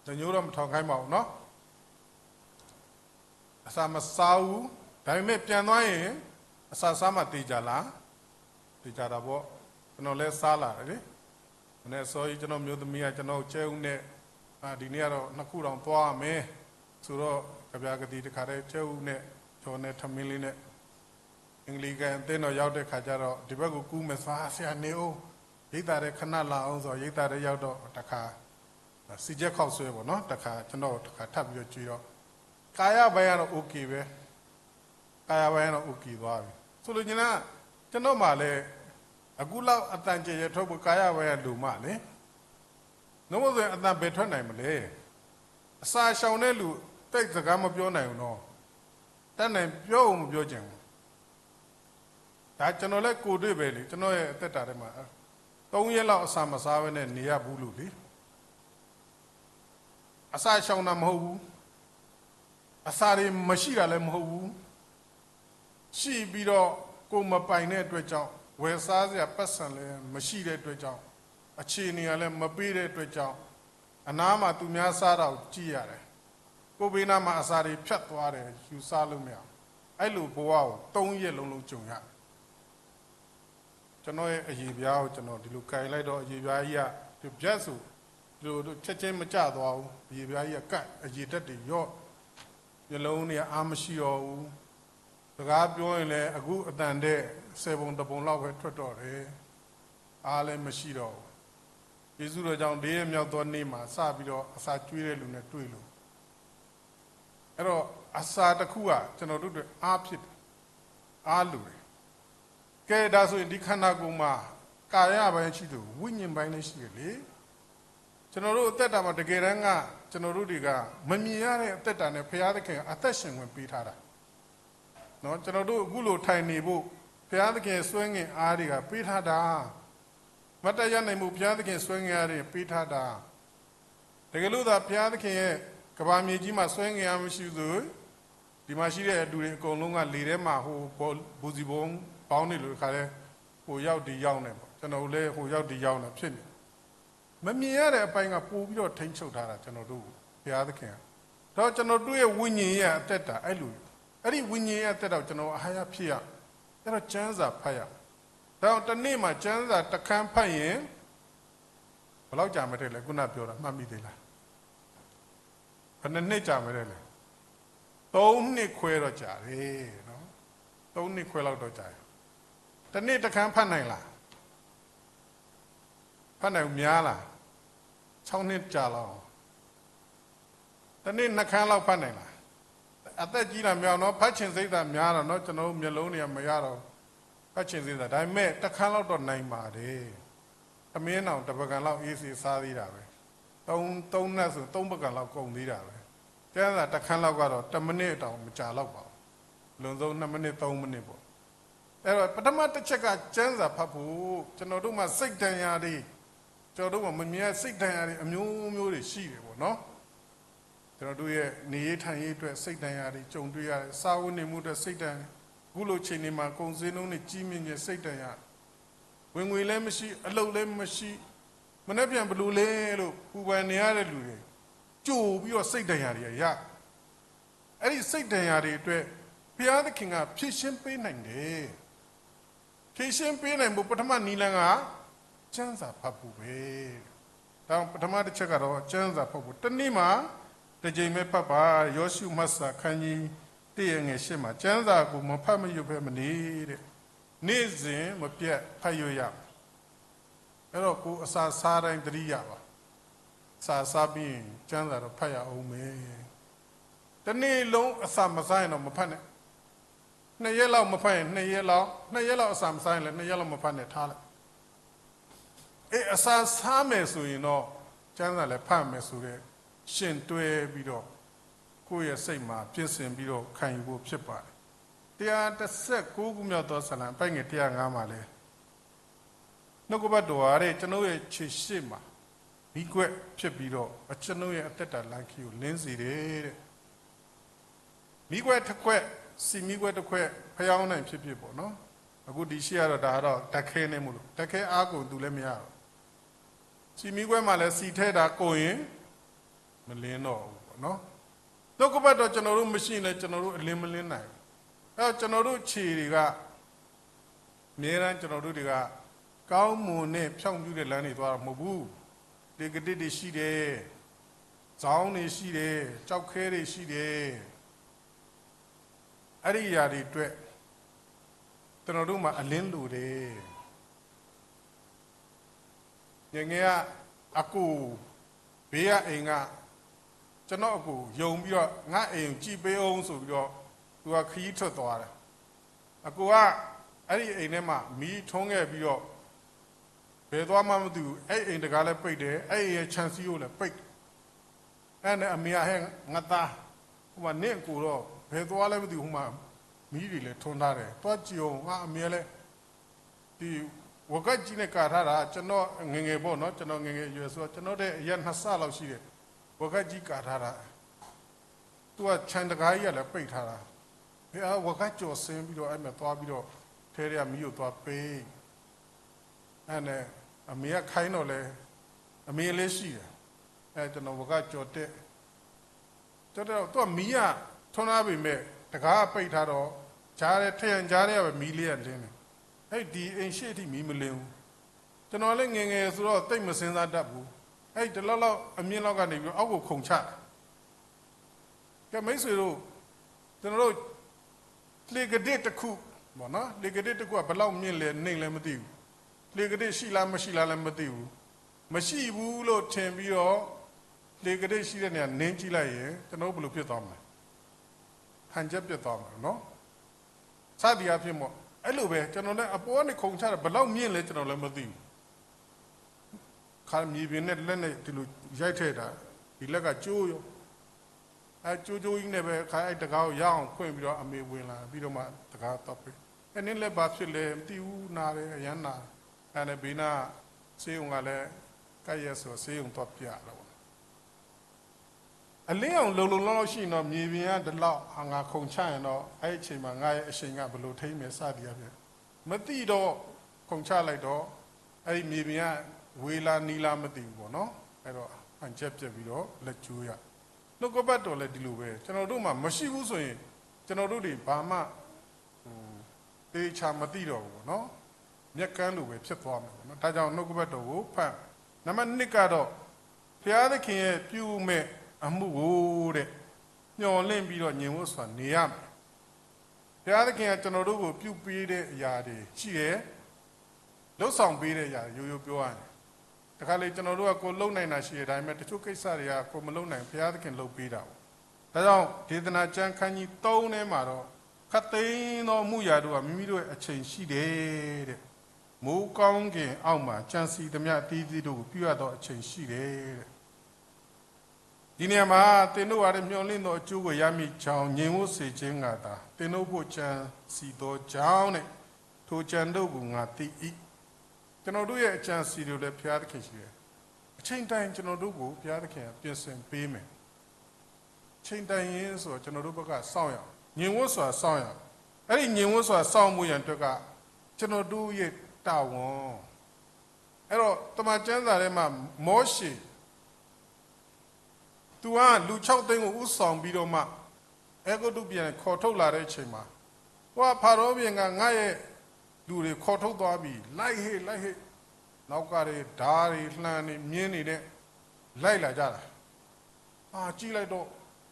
တညိုးတော့မထောင်ခိုင်းပါဘူးเนาะအစာမစားဘူးဒါပေမဲ့ပြန်သွားရင်အစာစားမှတေးကြလားတေးကြတာပေါ့ကျွန်တော်လဲစားလာတယ်လေမနေ့စောကြီးကျွန်တော်မျိုးသမီးကကျွန်တော်ကျဲဦးနဲ့ဒီနေ့ကတော့2ခုတောင်သွားရမယ်ဆိုတော့ကြပြကတိတခါတည်းကျဲဦးနဲ့ကျော်နဲ့ထမင်းလေးနဲ့အင်္ဂလိပ်ကအသင်းတော်ရောက်တဲ့ခါကျတော့ဒီဘက်ကိုကူးမယ်စားဆရာနေဦးရိတ်တာတဲ့ခဏလာအောင်ဆိုရိတ်တာတဲ့ရောက်တော့တခါစီချက်ခောက်ဆွဲပေါ့နော်တခါကျွန်တော်တခါထပ်ပြီးတော့ကြွေးတော့ကာယဘိုင်းကတော့ okay ပဲကာယဘိုင်းကတော့ okay သွားပြီဆိုလို့ကျွန်တော်မှလည်းအခုလောက်အတန်ကြေရထုတ်ဖို့ကာယဘိုင်းကလူမှလေနှုတ်ဆိုရင်အတန်ဘယ်ထွက်နိုင်မလဲအစာရှောင်တဲ့လူတိတ်စကားမပြောနိုင်ဘူးနော်တတ်နိုင်ပြောအောင်မပြောချင်ဘူးဒါကျွန်တော်လည်းကိုတွေ့ပဲလေကျွန်တော်ရဲ့အသက်တာထဲမှာ3ရက်လောက်အစာမစားဘဲနဲ့နေရဘူးလို့လေအစာရှောင်တာမဟုတ်ဘူးအစာတွေမရှိတာလည်းမဟုတ်ဘူးရှိပြီးတော့ကိုမပိုင်တဲ့အတွက်ကြောင့်ဝယ်စားစရာပတ်စံလည်းမရှိတဲ့အတွက်ကြောင့်အခြေအနေကလည်းမပေးတဲ့အတွက်ကြောင့်အနားမှာသူများစားတာကိုကြည့်ရတယ်ကိုဘေးနားမှာအစာတွေဖြတ်သွားတယ်ယူစားလို့မရအဲ့လိုဘဝကို3ရက်လုံးကြုံရတယ်ကျွန်တော်ရဲ့အရေးပြားကိုကျွန်တော်ဒီလိုကင်လိုက်တော့အရေးပြားကြီးကဒီပြတ်ဆိုဒီလိုချက်ချင်းမကြသွားဘူးအရေးပြားကြီးကတ်အရေးတက်တွေရော့မျိုးလုံးတွေအားမရှိတော့ဘူးစကားပြောရင်လည်းအခုအတန်တဲ့10ပုံ10ပုံလောက်ပဲထွက်တော့တယ်အားလည်းမရှိတော့ဘူးယေရှုတော်ကြောင့်၄ရက်မြောက်သောနေ့မှာစပြီးတော့အစာကျွေးတဲ့လူနဲ့တွေ့လို့အဲ့တော့အစာတစ်ခုကကျွန်တော်တို့အားဖြစ်အားလူတယ်ကဲဒါဆိုရင်ဒီခန္ဓာကိုယ်မှာကာယပိုင်းရှိတယ်ဝိညာဉ်ပိုင်းလည်းရှိတယ်လေကျွန်တော်တို့အသက်တာမှာတကယ်တမ်းကကျွန်တော်တို့တွေကမမြင်ရတဲ့အသက်တာနဲ့ဘုရားသခင်အသက်ရှင်ဝင်ပေးထားတာเนาะကျွန်တော်တို့အခုလိုထိုင်နေဖို့ဘုရားသခင်ဆွဲငင်အားတွေကပေးထားတာမတ်တရနိုင်မှုဘုရားသခင်ဆွဲငင်အားတွေပေးထားတာတကယ်လို့သာဘုရားသခင်ရဲ့ကဘာမြေကြီးမှာဆွဲငင်အားမရှိဘူးဒီမှာရှိတဲ့အတူတွေအကုန်လုံးကလေထဲမှာဟိုဘူစီဘုံပေါင်းနေလို့ခါလဲဟိုရောက်ဒီရောက်နေပေါ့ကျွန်တော်လည်းဟိုရောက်ဒီရောက်နေဖြစ်နေမမြင်ရတဲ့အပိုင်းကပို့ပြီးတော့ထိန်းချုပ်ထားတာကျွန်တော်တို့ဘုရားသခင်တော့ကျွန်တော်တို့ရဲ့ဝိညာဉ်ရဲ့အသက်တာအဲ့လိုအဲ့ဒီဝိညာဉ်ရဲ့အသက်တော့ကျွန်တော်အားရဖြစ်ရအဲ့တော့ကျမ်းစာဖတ်ရတော့တနေ့မှာကျမ်းစာတစ်ခန်းဖတ်ရင်ဘယ်လောက်ကြာမထက်လဲခုနပြောတာမှတ်မိသေးလား ဘယ်နှစ်ကြာမယ်လဲ3 နှစ်ခွဲတော့ကြာတယ်နော်3 နှစ်ခွဲလောက်တော့ကြာတယ်တနေ့တစ်ခန်းဖတ်နိုင်လားဖတ်နိုင်များလား6 နှစ်ကြာလောက်တနေ့2 ခန်းလောက်ဖတ်နိုင်လားအသက်ကြီးတာမြောင်တော့ဖတ်ချင်စိတ်ဓာတ်များတော့နော်ကျွန်တော်မျိုးလုံးတွေကမရတော့ဖတ်ချင်စိတ်ဓာတ်ဒါပေမဲ့တစ်ခန်းလောက်တော့နိုင်ပါတယ်အမင်းအောင်တပကံလောက်အေးစီစားသေးတာပဲ3 နှစ်ဆို3 ပကံလောက်ကုန်သေးတာပဲကျန်းစာတစ်ခန်းလောက်ကတော့1 မိနစ်တောင်မကြာတော့ပါဘူးလွန်ဆုံး2 မိနစ်3 မိနစ်ပေါ့အဲ့တော့ပထမတစ်ချက်ကကျန်းစာဖတ်ဖို့ကျွန်တော်တို့မှာစိတ်တန်ရာတွေကျွန်တော်တို့မှာမမြဲစိတ်တန်ရာတွေအမျိုးမျိုးတွေရှိတယ်ပေါ့နော်ကျွန်တော်တို့ရဲ့နေရထိုင်ရေးအတွက်စိတ်တန်ရာတွေကြုံတွေ့ရတယ်စာဝတ်နေမှုအတွက်စိတ်တန်အခုလိုချိန်တွေမှာကုန်စည်နှုန်းတွေကြီးမြင့်နေစိတ်တန်ရဝင်ငွေလည်းမရှိအလုပ်လည်းမရှိမနေ့ပြန်ဘလို့လဲလို့ပူပန်နေရတဲ့လူတွေကြိုပြီးတော့စိတ်တန်ရာတွေရအဲ့ဒီစိတ်တန်ရာတွေအတွက်ဘုရားသခင်ကဖြည့်ရှင်းပေးနိုင်တယ်ဖြည့်ရှင်းပေးနိုင်ဖို့ပထမနီလန်ကကျမ်းစာဖတ်ဖို့ပဲဒါပထမတစ်ချက်ကတော့ကျမ်းစာဖတ်ဖို့တနေ့မှာတစ်ကြိမ်ပဲဖတ်ပါယောရှုမတ်စာခန်းကြီး1:8မှာကျမ်းစာကိုမဖတ်မရွတ်ပဲမနေတဲ့နေ့စဉ်မပြတ်ဖတ်ရွတ်ရအဲ့တော့ကိုအစာစားတိုင်းသတိရပါစာစားပြီးကျမ်းစာတော့ဖတ်ရအောင်မယ်တနေ့လုံးအစာမစားရင်တော့မဖတ်နဲ့2 ရက်လောက်မဖတ်ရင်2 ရက်လောက်အစာမစားရင်လည်း2 ရက်လောက်မဖတ်နဲ့ထားလိုက်အစာစားမယ်ဆိုရင်တော့ကျမ်းစာလည်းဖတ်မယ်ဆိုတဲ့ရှင်တွဲပြီးတော့ကိုယ့်ရဲ့စိတ်မှာပြင်ဆင်ပြီးတော့ခံယူဖို့ဖြစ်ပါတယ်119 ခုမြောက်သောဇာလံပိုက်ငယ်105မှာလဲနှုတ်ကပတ်တော်ရဲ့ကျွန်တော်ရဲ့ခြေရှိမှာမိကွက်ဖြစ်ပြီးတော့ကျွန်တော်ရဲ့အသက်တာလမ်းခီကိုလင်းစေတယ်တဲ့မိကွက်တစ်ခွက်စီမိကွက်တစ်ခွက်ဖျောင်းနိုင်ဖြစ်ပေါ့နော်အခုဒီရှိရတော့ဒါကတော့ဓာတ်ခဲနေမို့လို့ဓာတ်ခဲအားကိုသူလည်းမရတော့စီမိကွက်မှာလည်းစီထဲတာကိုရင်မလင်းတော့ဘူးပေါ့နော်နှုတ်ကပတ်တော်ကျွန်တော်တို့မရှိရင်လည်းကျွန်တော်တို့အလင်းမလင်းနိုင်အဲတော့ကျွန်တော်တို့ခြေတွေကအများအားကျွန်တော်တို့တွေကကောင်းမွန်နဲ့ဖြောင့်ပြတဲ့လမ်းတွေသွားတာမဟုတ်ဘူးဒီကတိတွေရှိတယ်ဇောင်းတွေရှိတယ်ကြောက်ခဲတွေရှိတယ်အဲ့ဒီຢာတွေအတွက်ကျွန်တော်တို့မှာအလင်းလိုတယ်ငငယ်ကအကူဘေးကအိမ်ကကျွန်တော်အကူယုံပြီးတော့ငါအိမ်ကြည်ပေးအောင်ဆိုပြီးတော့သူကခရီးထွက်သွားတယ်အကူကအဲ့ဒီအိမ်ထဲမှာမီးထုံးခဲ့ပြီးတော့ဘယ်သွားမှမသိဘူးအဲ့အိမ်တကားလည်းပိတ်တယ်အဲ့အိမ်ရဲ့ခြံစည်းကိုလည်းပိတ်အဲ့နဲ့အမေဟဲငါသားဟိုမှာနင့်အကူတော့ဘယ်သွားလဲမသိဘူးဟိုမှာမီးတွေလည်းထွန်းထားတယ်သွားကြည့်အောင်ငါအမေလည်းဒီဝကကြီးနဲ့ကာထားတာကျွန်တော်ငငယ်ပေါ့နော်ကျွန်တော်ငငယ်ရွယ်ဆိုတော့ကျွန်တော်တဲ့အရက်2 ဆလောက်ရှိတယ်ဝကကြီးကာထားတာသူကခြံတကားကြီးကလည်းပိတ်ထားတာဘယ်ဝကကြော်ဆင်းပြီးတော့အဲ့မှာသွားပြီးတော့ထဲထဲကမီးကိုသွားပေးအဲ့နဲ့အမေကခိုင်းတော့လဲအမေလေးရှိတယ်အဲ့ကျွန်တော်ဝကကြော်တက်တော်တော့သူကမီးကထွန်းထားပြီမဲ့တကားပိတ်ထားတော့ကြားတဲ့ထရန်ကြားတဲ့ပဲမီးလေးကလင်းတယ်အဲ့ဒီအိမ်ရှိအထိမီးမလင်းဘူးကျွန်တော်လည်းငငယ်ဆိုတော့တိတ်မစင်စားတတ်ဘူးအဲ့ဒီလောက်အမြင့်လောက်ကနေပြီးအောက်ကိုခုန်ချကဲမိတ်ဆွေတို့ကျွန်တော်တို့လေကဒစ်တစ်ခုပေါ့နော်လေကဒစ်တစ်ခုကဘယ်လောက်မြင့်လဲနေလဲမသိဘူးလေကဒစ်ရှိလားမရှိလားလည်းမသိဘူးမရှိဘူးလို့ထင်ပြီးတော့လေကဒစ်ရှိတဲ့နေရာနင်းကြည့်လိုက်ရင်ကျွန်တော်ဘယ်လိုဖြစ်သွားမလဲဟန်ချက်ပြတ်သွားမှာနော်စသည်အဖြစ်မို့အဲ့လိုပဲကျွန်တော်လည်းအပေါ်ကနေခုန်ချတာဘယ်လောက်မြင့်လဲကျွန်တော်လည်းမသိဘူးခါမြေပြင်နဲ့လက်နဲ့ဒီလိုရိုက်ထည့်တာဒီလက်ကကျိုးရောအဲကျိုးကြီးနဲ့ပဲခါအဲ့တကားကိုရအောင်ဖွင့်ပြီးတော့အမေဝင်လာပြီးတော့မှတကားတော့ပြီအဲ့နည်းလည်းဘာဖြစ်လဲမသိဘူးနားတယ်အရန်နာအဲ့နဲ့ဘေးနာဆေးုံကလည်းကဲ့ရဲ့ဆိုဆေးုံတော့ပြတော့အလင်းအောင်လုံလောက်ရှိရင်တော့မြေပြင်ကဒီလောက်ငါခုန်ချရင်တော့အဲ့အချိန်မှာငါရဲ့အချိန်ကဘယ်လိုထိမ့်မယ်စသည်အဖြစ်မသိတော့ခုန်ချလိုက်တော့အဲ့ဒီမြေပြင်ကဝေလာနီလာမသိဘူးပေါ့နော်အဲ့တော့အန်ချက်ပြက်ပြီးတော့လက်ကျိုးရနှုတ်ကပတ်တော်လည်းဒီလိုပဲကျွန်တော်တို့မှမရှိဘူးဆိုရင်ကျွန်တော်တို့တွေဘာမှတေချာမသိတော့ဘူးပေါ့နော်မျက်ကန်းလိုပဲဖြစ်သွားမယ်ပေါ့နော်ဒါကြောင့်နှုတ်ကပတ်တော်ကိုဖတ်နံပါတ်1ကတော့ဘုရားသခင်ရဲ့ပြုမဲ့ အမှုကိုတဲ့ညှော်လင့်ပြီးတော့ညင်ဝတ်စွာနေရမယ်ဘုရားသခင်ကကျွန်တော်တို့ကိုပြုပေးတဲ့အရာတွေရှိတယ်လှုပ်ဆောင်ပေးတဲ့အရာရိုးရိုးပြောရတယ်တခါလေကျွန်တော်တို့ကကိုလုံနိုင်တာရှိတယ်ဒါပေမဲ့တချို့ကိစ္စတွေကကိုမလုံနိုင်ဘုရားသခင်လုပ်ပေးတာပေါ့ဒါကြောင့်ဒေသနာကျမ်းခန်းကြီး3ထဲမှာတော့ခတ်သိမ်းသောမှုရာတို့ကမိမိတို့ရဲ့အချိန်ရှိတယ်တဲ့မိုးကောင်းခင်အောက်မှာကြံစီသမျှအသီးသီးတို့ကိုပြုရသောအချိန်ရှိတယ်တဲ့ဒီနေရာမှာသင်တို့အားမျှော်လင့်သောအကျိုးကိုရမည်ကြောင်းညင်ဝတ်စေခြင်းကသာသင်တို့ဖို့ကြံစီသောကြောင်းနဲ့ထိုကြံတို့ကိုငါသိ၏ကျွန်တော်တို့ရဲ့အကြံစီတွေလည်းဘုရားသခင်ရှိတယ်အချိန်တိုင်းကျွန်တော်တို့ကိုဘုရားသခင်ပြင်ဆင်ပေးမယ်အချိန်တိုင်းရင်းဆိုတော့ကျွန်တော်တို့ဘက်ကစောင့်ရအောင်ညင်ဝတ်စွာစောင့်ရအောင်အဲ့ဒီညင်ဝတ်စွာစောင့်မှုရန်အတွက်ကကျွန်တော်တို့ရဲ့တာဝန်အဲ့တော့တမန်ကျမ်းစာထဲမှာမောရှေသူကလူ6သိန်းကိုဥဆောင်ပြီးတော့မှအဲဂုတ္တုပြန်ခေါ်ထုတ်လာတဲ့အချိန်မှာဟိုကဖာရောဘုရင်ကငါ့ရဲ့လူတွေခေါ်ထုတ်သွားပြီးလိုက်ဟေ့နောက်ကတွေဓာတွေလှမ်းနေမြင်းနေတဲ့လိုက်လာကြတာကြည့်လိုက်တော့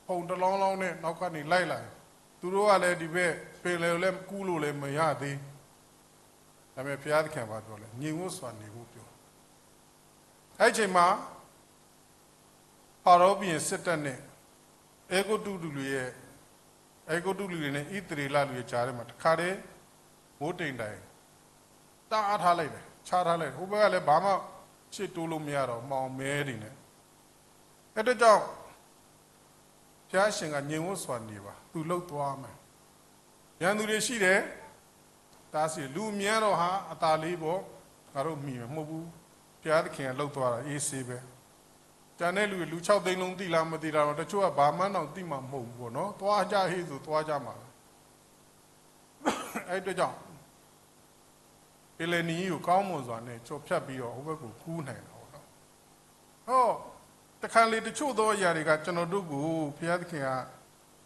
ဖုံတလောင်းလောင်းနဲ့နောက်ကနေလိုက်လာသူတို့ကလည်းဒီဘက်ပင်လယ်လည်းကူးလို့လည်းမရသေးဒါပေမဲ့ဘုရားသခင်ကပြောလဲညင်ဝတ်စွာနေဖို့ပြောအဲ့ချိန်မှာဖာရောဘုရင်စစ်တပ်နဲ့အဲဂုတ္တုလူတွေနဲ့ဣသရေလလူတွေကြားထဲမှာတခါတည်းမိုးတိမ်တိုင်တားထားလိုက်တယ်ချထားလိုက်ဟိုဘက်ကလည်းဘာမှရှစ်တိုးလို့မရတော့မှောင်မဲနေတယ်အဲ့ဒါကြောင့်ဘုရားရှင်ကညင်ဝတ်စွာနေပါသူလှုပ်သွားမယ်ရန်သူတွေရှိတယ်ဒါစီလူမြန်းတော့ဟာအသာလေးပေါ့ငါတို့မိမယ်မဟုတ်ဘူးဘုရားသခင်ကလှုပ်သွားတာအေးဆေးပဲတန်တဲ့လူ6သိန်းလုံးတိလားမတိလားတော့တချို့ကဘာမှန်းတော့တိမှမဟုတ်ဘူးပေါ့နော်သွားကြဟေးဆိုသွားကြမှာအဲ့အတွက်ကြောင့်ပင်လယ်နီကိုကောင်းမွန်စွာနဲ့ချော်ဖြတ်ပြီးတော့ဟိုဘက်ကိုကူးနိုင်တာပေါ့နော်ဟောတခါလေတချို့သောအရာတွေကကျွန်တော်တို့ကိုဘုရားသခင်က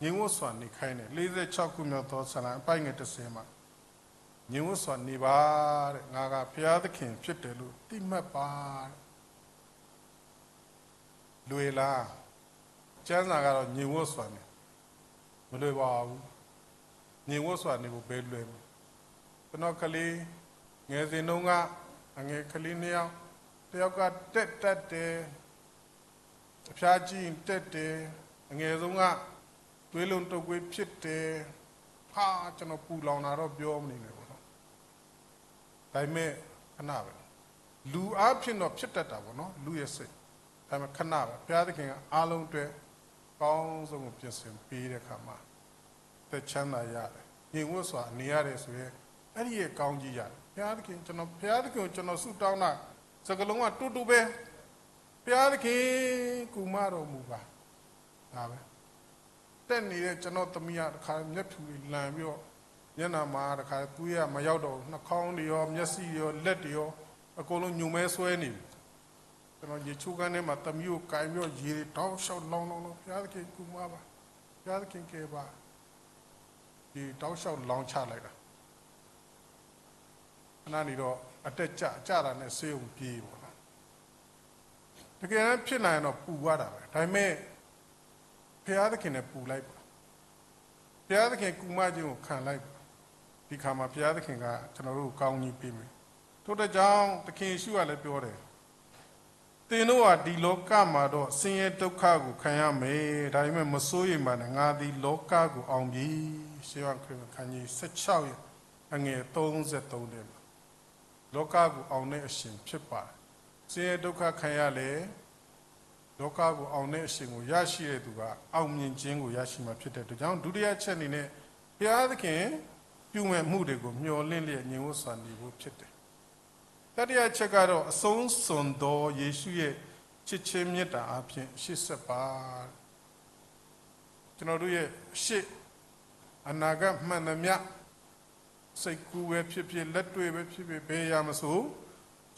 ညင်ဝတ်စွာနေခိုင်းတယ်46ခုမြောက်သောဆာလံအပိုင်ငယ်30မှာညင်ဝတ်စွာနေပါတဲ့ငါကဘုရားသခင်ဖြစ်တယ်လို့သိမှတ်ပါလွယ်လားကျမ်းစာကတော့ညင်ဝတ်စွာနေမလွယ်ပါဘူးညင်ဝတ်စွာနေဖို့ဘယ်လွယ်မလဲကျွန်တော်ကလေးငယ်စဉ်တုန်းကအငယ်ကလေး2ယောက်တယောက်ကတက်တယ်အဖျားကြီးတက်တယ်အငယ်ဆုံးကသွေးလုံးတုပ်ကွေးဖြစ်တယ်ဟာကျွန်တော်ပူလောင်တာတော့ပြောမနေနဲ့ပေါ့နော်ဒါပေမဲ့ခဏပဲလူအားဖြင့်တော့ဖြစ်တတ်တာပေါ့နော်လူရဲ့စိတ်ဒါပေမဲ့ခဏပဲဘုရားသခင်ကအားလုံးအတွက်ကောင်းဆုံးကိုပြင်ဆင်ပေးတဲ့အခါမှာသက်ချမ်းသာရတယ်ညင်ဝတ်စွာနေရတယ်ဆိုရင်အဲ့ဒီရဲ့ကောင်းကြီးရတယ်ဘုရားသခင်ကိုကျွန်တော်ဆုတောင်းတာစကလုံးကတူပဲဘုရားသခင်ကူမတော်မူပါဒါပဲတက်နေတဲ့ကျွန်တော်သမီးကတခါမျက်ဖြူတွေလန်ပြီးတော့ညနာမှာတခါကူးရမရောက်တော့နှာခေါင်းတွေရောမျက်စိတွေရောလက်တွေရောအကုန်လုံးညုံမဲဆွဲနေပြီကျွန်တော်ရေချိုးကန်းထဲမှာသမီးကိုကင်ပြီးတော့ရေတွေတောင်းလျှောက်လောင်းဘုရားသခင်ကူမပါဘုရားသခင်ကယ်ပါဒီတောင်းလျှောက်လောင်းချလိုက်တာခဏနေတော့အတက်ကြတာနဲ့ဆေးုံပြေးပေါ့နော်တကယ်တမ်းဖြစ်နိုင်တော့ပူရတာပဲဒါပေမဲ့ဘုရားသခင်နဲ့ပူလိုက်ပါဘုရားသခင်ကူမခြင်းကိုခံလိုက်ဒီခါမှာဘုရားသခင်ကကျွန်တော်တို့ကောင်းကြီးပေးမယ်ထို့တဲ့ကြောင့်သခင်ယေရှုကလည်းပြောတယ်သင်တို့ဟာဒီလောကမှာတော့ဆင်းရဲဒုက္ခကိုခံရမယ်ဒါပေမဲ့မစိုးရိမ်ပါနဲ့ငါဒီလောကကိုအောင်ပြီရှေးဝခရစ်ခန်းကြီး16ရဲ့အငယ်33တဲ့လောကကိုအောင်တဲ့အရှင်ဖြစ်ပါတယ်ဆင်းရဲဒုက္ခခံရလေလောကကိုအောင်တဲ့အရှင်ကိုရရှိတဲ့သူကအောင်မြင်ခြင်းကိုရရှိမှာဖြစ်တဲ့အတွက်ကြောင့်ဒုတိယချက်အနေနဲ့ဘုရားသခင်ပြုမဲ့မှုတွေကိုမျှော်လင့်လျက်ညင်ဝတ်စွာနေဖို့ဖြစ်တယ်တတိယချက်ကတော့အဆုံးစွန်သောယေရှုရဲ့ချစ်ချင်းမေတ္တာအပြင်ရှေ့ဆက်ပါကျွန်တော်တို့ရဲ့ရှေ့အနာဂတ်မှန်သမျှစိတ်ကူးပဲဖြစ်ဖြစ်လက်တွေ့ပဲဖြစ်ဖြစ်ဘယ်ရမဆို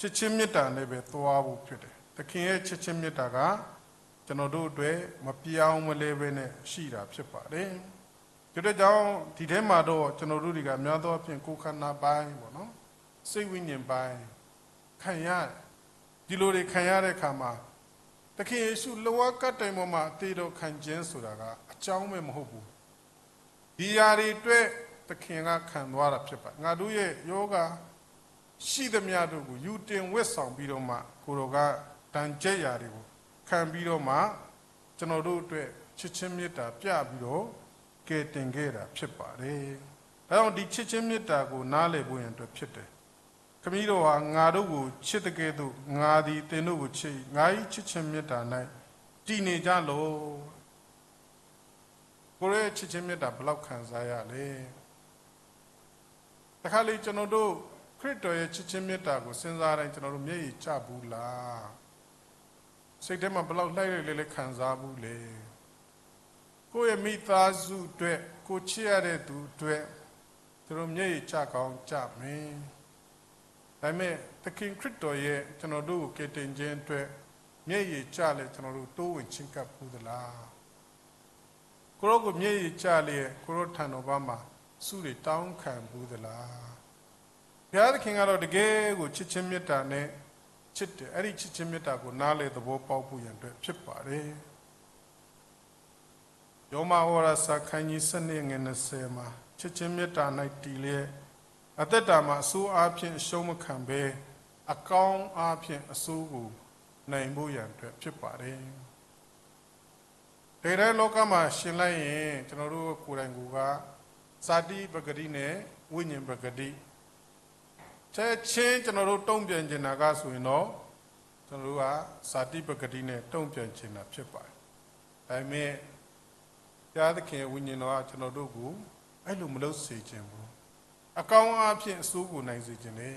ချစ်ချင်းမေတ္တာနဲ့ပဲသွားဖို့ဖြစ်တယ်သခင်ရဲ့ချစ်ချင်းမေတ္တာကကျွန်တော်တို့အတွက်မပြောင်းမလဲပဲနဲ့ရှိတာဖြစ်ပါတယ်ဒီတော့ကြောင့်ဒီထဲမှာတော့ကျွန်တော်တို့တွေကများသောအားဖြင့်ကိုယ်ခန္ဓာပိုင်းပေါ့နော်စိတ်ဝိညာဉ်ပိုင်းခံရဒီလိုတွေခံရတဲ့အခါမှာ တခင်ယေရှုလောကတိုင်ပေါ်မှာအသေးတော်ခံခြင်းဆိုတာကအကြောင်းပဲမဟုတ်ဘူးဒီຢာတွေအတွက်သခင်ကခံသွားတာဖြစ်ပါငါတို့ရဲ့ယောဂရှိသမျှတို့ကိုယူတင်ဝတ်ဆောင်ပြီးတော့မှကိုတော်ကတန်ကြက်ຢာတွေကိုခံပြီးတော့မှကျွန်တော်တို့အတွက်ချစ်ချင်းမေတ္တာပြပြီးတော့ကယ်တင်ခဲ့တာဖြစ်ပါတယ်ဒါကြောင့်ဒီချစ်ချင်းမေတ္တာကိုနားလည်ဖို့ရန်အတွက်ဖြစ်တယ်ခမည်းတော်ဟာငါတို့ကိုချစ်တဲ့ကဲ့သို့ငါသည်သင်တို့ကိုချစ်ငါ၏ချစ်ချင်းမေတ္တာ၌တည်နေကြလို့ကိုရဲ့ချစ်ချင်းမေတ္တာဘလောက်ခံစားရလဲတခါလေကျွန်တော်တို့ခရစ်တော်ရဲ့ချစ်ချင်းမေတ္တာကိုစဉ်းစားတိုင်းကျွန်တော်တို့မျက်ရည်ကျဘူးလားစိတ်ထဲမှာဘလောက်လှိုက်ရလဲခံစားဘူးလေကိုယ့်ရဲ့မိသားစုအတွက်ကိုချစ်ရတဲ့သူအတွက်သူတို့မျက်ရည်ကျကောင်းကျမယ်ဒါပေမဲ့သခင်ခရစ်တော်ရဲ့ကျွန်တော်တို့ကိုကယ်တင်ခြင်းအတွက်မျက်ရည်ကျလဲကျွန်တော်တို့တိုးဝင်ချင်းကပ်ဘူးသလားကိုရောကိုမျက်ရည်ကျလဲကိုရောထံတော်ဘာမှာစုတွေတောင်းခံဘူးသလားဘုရားသခင်ကတော့တကယ်ကိုချစ်ချင်းမေတ္တာနဲ့ချစ်တယ်အဲ့ဒီချစ်ချင်းမေတ္တာကိုနားလေသဘောပေါက်ဖို့ရန်အတွက်ဖြစ်ပါတယ်ယောမဝရစာခန်းကြီး7:20မှာချစ်ချင်းမေတ္တာ၌တည်လျက်အသက်တာမှာအဆိုးအားဖြင့်အရှုံးမခံဘဲအကောင်းအားဖြင့်အဆိုးကိုနိုင်ဖို့ရန်အတွက်ဖြစ်ပါတယ်ဒီတဲ့လောကမှာရှင်လိုက်ရင်ကျွန်တော်တို့ကိုယ်တိုင်ကဇာတိပဂတိနဲ့ဝိညာဉ်ပဂတိချက်ချင်းကျွန်တော်တို့တုံ့ပြန်နေတာကဆိုရင်တော့ကျွန်တော်တို့ကဇာတိပဂတိနဲ့တုံ့ပြန်နေတာဖြစ်ပါတယ်ဒါပေမဲ့ဘုရားသခင်ဝိညာဉ်တော်ကကျွန်တော်တို့ကိုအဲ့လိုမလုပ်စေခြင်းဘူးအကောင်းအားဖြင့်အဆိုးကိုနိုင်စေခြင်းလေ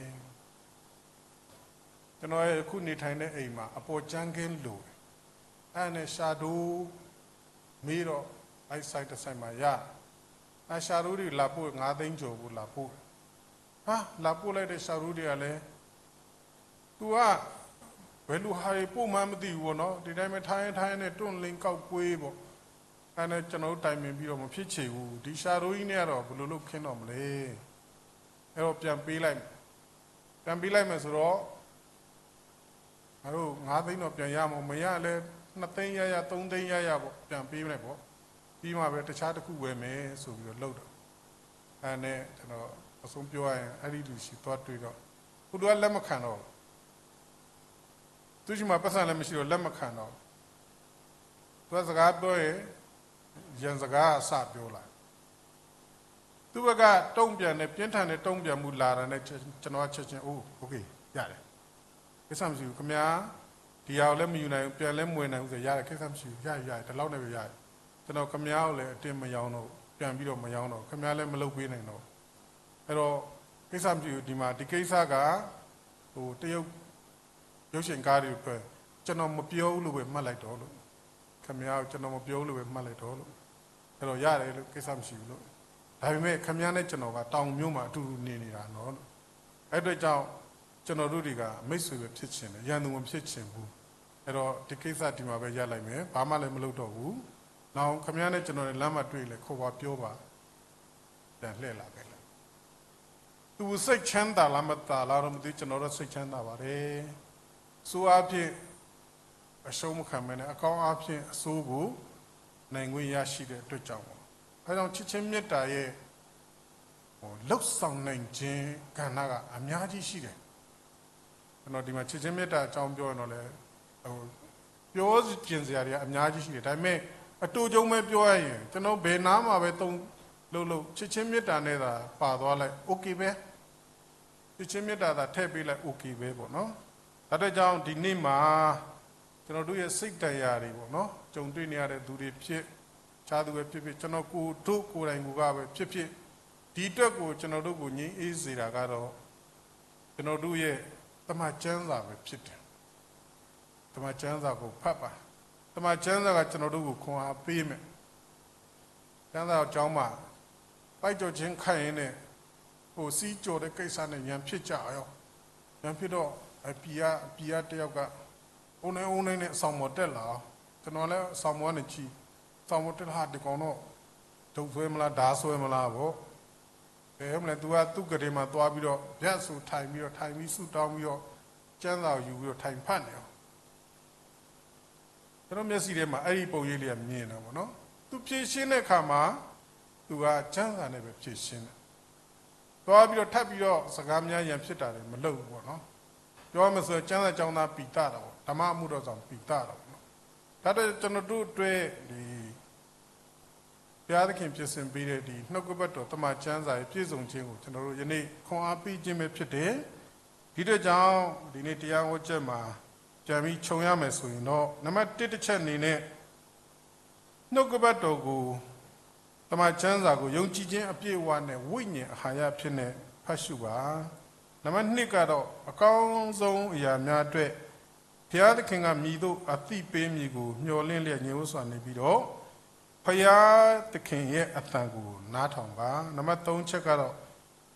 ကျွန်တော်ရဲ့ခုနေထိုင်တဲ့အိမ်မှာအပေါ်ကျန်းကင်းလို့အဲ့နဲ့ရှာဒိုးမေးတော့အိုက်ဆိုင်တစ်ဆိုင်မှာရအရှာဒိုးတွေလာပို့9သိန်းကျော်ကိုလာပို့ဟာလာပို့လိုက်တဲ့ရှာဒိုးတွေကလည်းသူကဘယ်လိုဟာပို့မှမသိဘူးပေါ့နော်ဒီတိုင်းပဲထိုင်းနဲ့တွန့်လင်းကောက်ကွေးပေါ့အဲ့နဲ့ကျွန်တော်တိုင်ပင်ပြီးတော့မဖြစ်ချေဘူးဒီရှာဒိုးကြီးနဲ့ကတော့ဘယ်လိုလုပ်ခင်းတော့မလဲအဲ့တော့ပြန်ပေးလိုက်မယ်ဆိုတော့ငါတို့9သိန်းတော့ပြန်ရမှာမရလဲ2သိန်းရ3သိန်းရပေါ့ပြန်ပေးမယ်ပေါ့ပြီးမှပဲတခြားတစ်ခုဝယ်မယ်ဆိုပြီးတော့လုပ်တော့အဲ့နဲ့ကျွန်တော်အဆုံးပြောရရင်အဲ့ဒီလူရှိသွားတွေ့တော့သူတို့ကလက်မခံတော့သူရှိမှပတ်စံလည်းမရှိတော့လက်မခံတော့သူကစကားပြောရင်ရန်စကားအစပြောလာသူကတုံ့ပြန်တဲ့ပြင်းထန်တဲ့တုံ့ပြန်မှုလာတဲ့ကျွန်တော်ချက်ချင်းโอเคရတယ်ကိစ္စမရှိဘူးခင်ဗျာဒီဟာကိုလည်းမယူနိုင်ဘူးပြန်လည်းမဝင်နိုင်ဘူးဆိုရတယ်ကိစ္စမရှိဘူးရတယ်ဒီလောက်နဲ့ပဲရတယ်ကျွန်တော်ခင်ဗျားကိုလည်းအတင်းမယောင်းတော့ပြန်ပြီးတော့မယောင်းတော့ခင်ဗျားလည်းမလုပ်ပေးနိုင်တော့အဲ့တော့ကိစ္စမရှိဘူးဒီမှာဒီကိစ္စကတရုတ်ရုပ်ရှင်ကားတွေပဲကျွန်တော်မပြောဘူးလို့ပဲမှတ်လိုက်တော့လို့ခင်ဗျားကိုကျွန်တော်မပြောလို့ပဲမှတ်လိုက်တော့လို့အဲ့တော့ရတယ်လို့ကိစ္စမရှိဘူးလို့ဒါပေမဲ့ခင်ဗျားနဲ့ကျွန်တော်ကတောင်မြို့မှာအတူတူနေနေတာနော်လို့အဲ့အတွက်ကြောင့်ကျွန်တော်တို့တွေကမိတ်ဆွေပဲဖြစ်ချင်တယ်ရန်သူမဖြစ်ချင်ဘူးအဲ့တော့ဒီကိစ္စဒီမှာပဲရလိုက်မယ်ဘာမှလည်းမလုပ်တော့ဘူးနောက်ခင်ဗျားနဲ့ကျွန်တော်လည်းလမ်းမှာတွေ့လေခေါ်ပါပြောပါပြန်လှည့်လာခဲ့လားသူစိတ်ချမ်းသာလားမသာလားတော့မသိကျွန်တော်တို့စိတ်ချမ်းသာပါတယ်ဆိုအားဖြင့်အရှုံးမခံမနဲ့အကောင်းအားဖြင့်အဆိုးကိုနိုင်ခွင့်ရရှိတဲ့အတွက်ကြောင့်ပေါ့အဲကြောင့်ချစ်ချင်းမေတ္တာရဲ့လှုပ်ဆောင်နိုင်ခြင်းကဏ္ဍကအများကြီးရှိတယ်ကျွန်တော်ဒီမှာချစ်ချင်းမေတ္တာအကြောင်းပြောရင်တော့လေပြောကျင်စရာတွေအများကြီးရှိတယ်ဒါပေမဲ့အတူတုံးပဲပြောရရင်ကျွန်တော်ဘယ်နားမှာပဲသုံးလို့ချစ်ချင်းမေတ္တာနဲ့သာပါသွားလိုက်โอเคပဲချစ်ချင်းမေတ္တာသာထည့်ပေးလိုက်โอเคပဲပေါ့နော်ဒါတဲ့ကြောင့်ဒီနေ့မှာကျွန်တော်တို့ရဲ့စိတ်တရားတွေပေါ့နော်ကြုံတွေ့နေရတဲ့သူတွေဖြစ်ခြားသူပဲဖြစ်ကျွန်တော်ကိုယ်တိုင်ကပဲဖြစ်ဒီအတွက်ကိုကျွန်တော်တို့ကိုငြိမ်းအေးစေတာကတော့ကျွန်တော်တို့ရဲ့တမန်ကျမ်းစာပဲဖြစ်တယ်တမန်ကျမ်းစာကိုဖတ်ပါတမန်ကျမ်းစာကကျွန်တော်တို့ကိုခွန်အားပေးမယ်ကျမ်းစာအကြောင်းမှာပိုက်ကြောချင်းခိုင်ရင်းနဲ့စီးကြော်တဲ့ကိစ္စနဲ့ရန်ဖြစ်ကြရောရန်ဖြစ်တော့ပီယာတယောက်ကအုံနေနဲ့ဆောင်းမတက်လာကျွန်တော်လည်းဆောင်းမနဲ့ချီဆောင်းမတက်လာဒီကောင်တော့ဒုတ်ဆွဲမလားဓာဆွဲမလားပေါ့မလဲ तू ကသူ့ကလေးမှာသွားပြီးတော့ရက်ဆူထိုင်ပြီးဆူတောင်းပြီးတော့ကျမ်းစာကိုယူပြီးတော့ထိုင်ဖတ်နေရော ကျွန်တော်မျက်စိထဲမှာအဲ့ဒီပုံရိပ်လေးကမြင်တာပေါ့နော်သူဖြည့်ရှင်းတဲ့အခါမှာသူကချမ်းသာနဲ့ပဲဖြည့်ရှင်းတယ်သွားပြီးတော့ထပ်ပြီးတော့စကားများရန်ဖြစ်တာတွေမလုပ်ဘူးပေါ့နော်ပြောမှဆိုချမ်းသာကြောင်းသားပိတတာပေါ့ဓမ္မအမှုတော်ဆောင်ပိတတာပေါ့နော်ဒါတော့ကျွန်တော်တို့အတွက်ဒီဘုရားသခင်ပြင်ဆင်ပေးတဲ့ဒီနှုတ်ကပတ်တော်တမန်ကျမ်းစာရဲ့ပြည့်စုံခြင်းကိုကျွန်တော်တို့ယနေ့ခွန်အားပေးခြင်းပဲဖြစ်တယ်ဒီအတွက်ကြောင့်ဒီနေ့တရားဟောချက်မှာကြံပြီးခြုံရမယ်ဆိုရင်တော့နံပါတ်1တစ်ချက်အနေနဲ့နှုတ်ကပတ်တော်ကိုတမန်ကျမ်းစာကိုယုံကြည်ခြင်းအပြည့်အဝနဲ့ဝိညာဉ်အာဟာရဖြစ်နေဖတ်ရှုပါနံပါတ်2ကတော့အကောင်းဆုံးအရာများအတွက်ဘုရားသခင်ကမြည်သို့အသိပေးမြည်ကိုမျှော်လင့်လျက်ညှိုးစွာနေပြီးတော့ဘုရားသခင်ရဲ့အသံကိုနားထောင်ပါနံပါတ်3ချက်ကတော့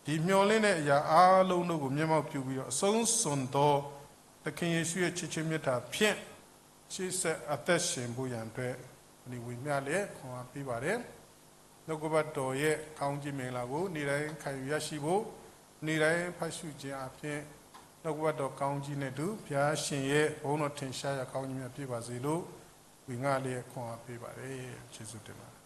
ဒီမျှော်လင့်တဲ့အရာအားလုံးတို့ကိုမျက်မှောက်ပြုပြီးတော့အဆုံးစွန်သောသခင်ယေရှုရဲ့ချစ်ခြင်းမြတ်တာဖြင့်ရှေ့ဆက်အသက်ရှင်ဖို့ရန်အတွက်ဒီဝိညာဉ်လည်းခွန်အားပေးပါတယ်နှုတ်ကပတ်တော်ရဲ့ကောင်းခြင်းမင်္ဂလာကိုနေ့တိုင်းခံယူရရှိဖို့နေ့တိုင်းဖတ်ရှုခြင်းအပြင်နှုတ်ကပတ်တော်ကောင်းခြင်းနဲ့တူဘုရားရှင်ရဲ့ဘုန်းတော်ထင်ရှားရကောင်းခြင်းများပြည့်ပါစေလို့ဝိငါလည်းခွန်အားပေးပါတယ်ကျေးဇူးတင်ပါတယ်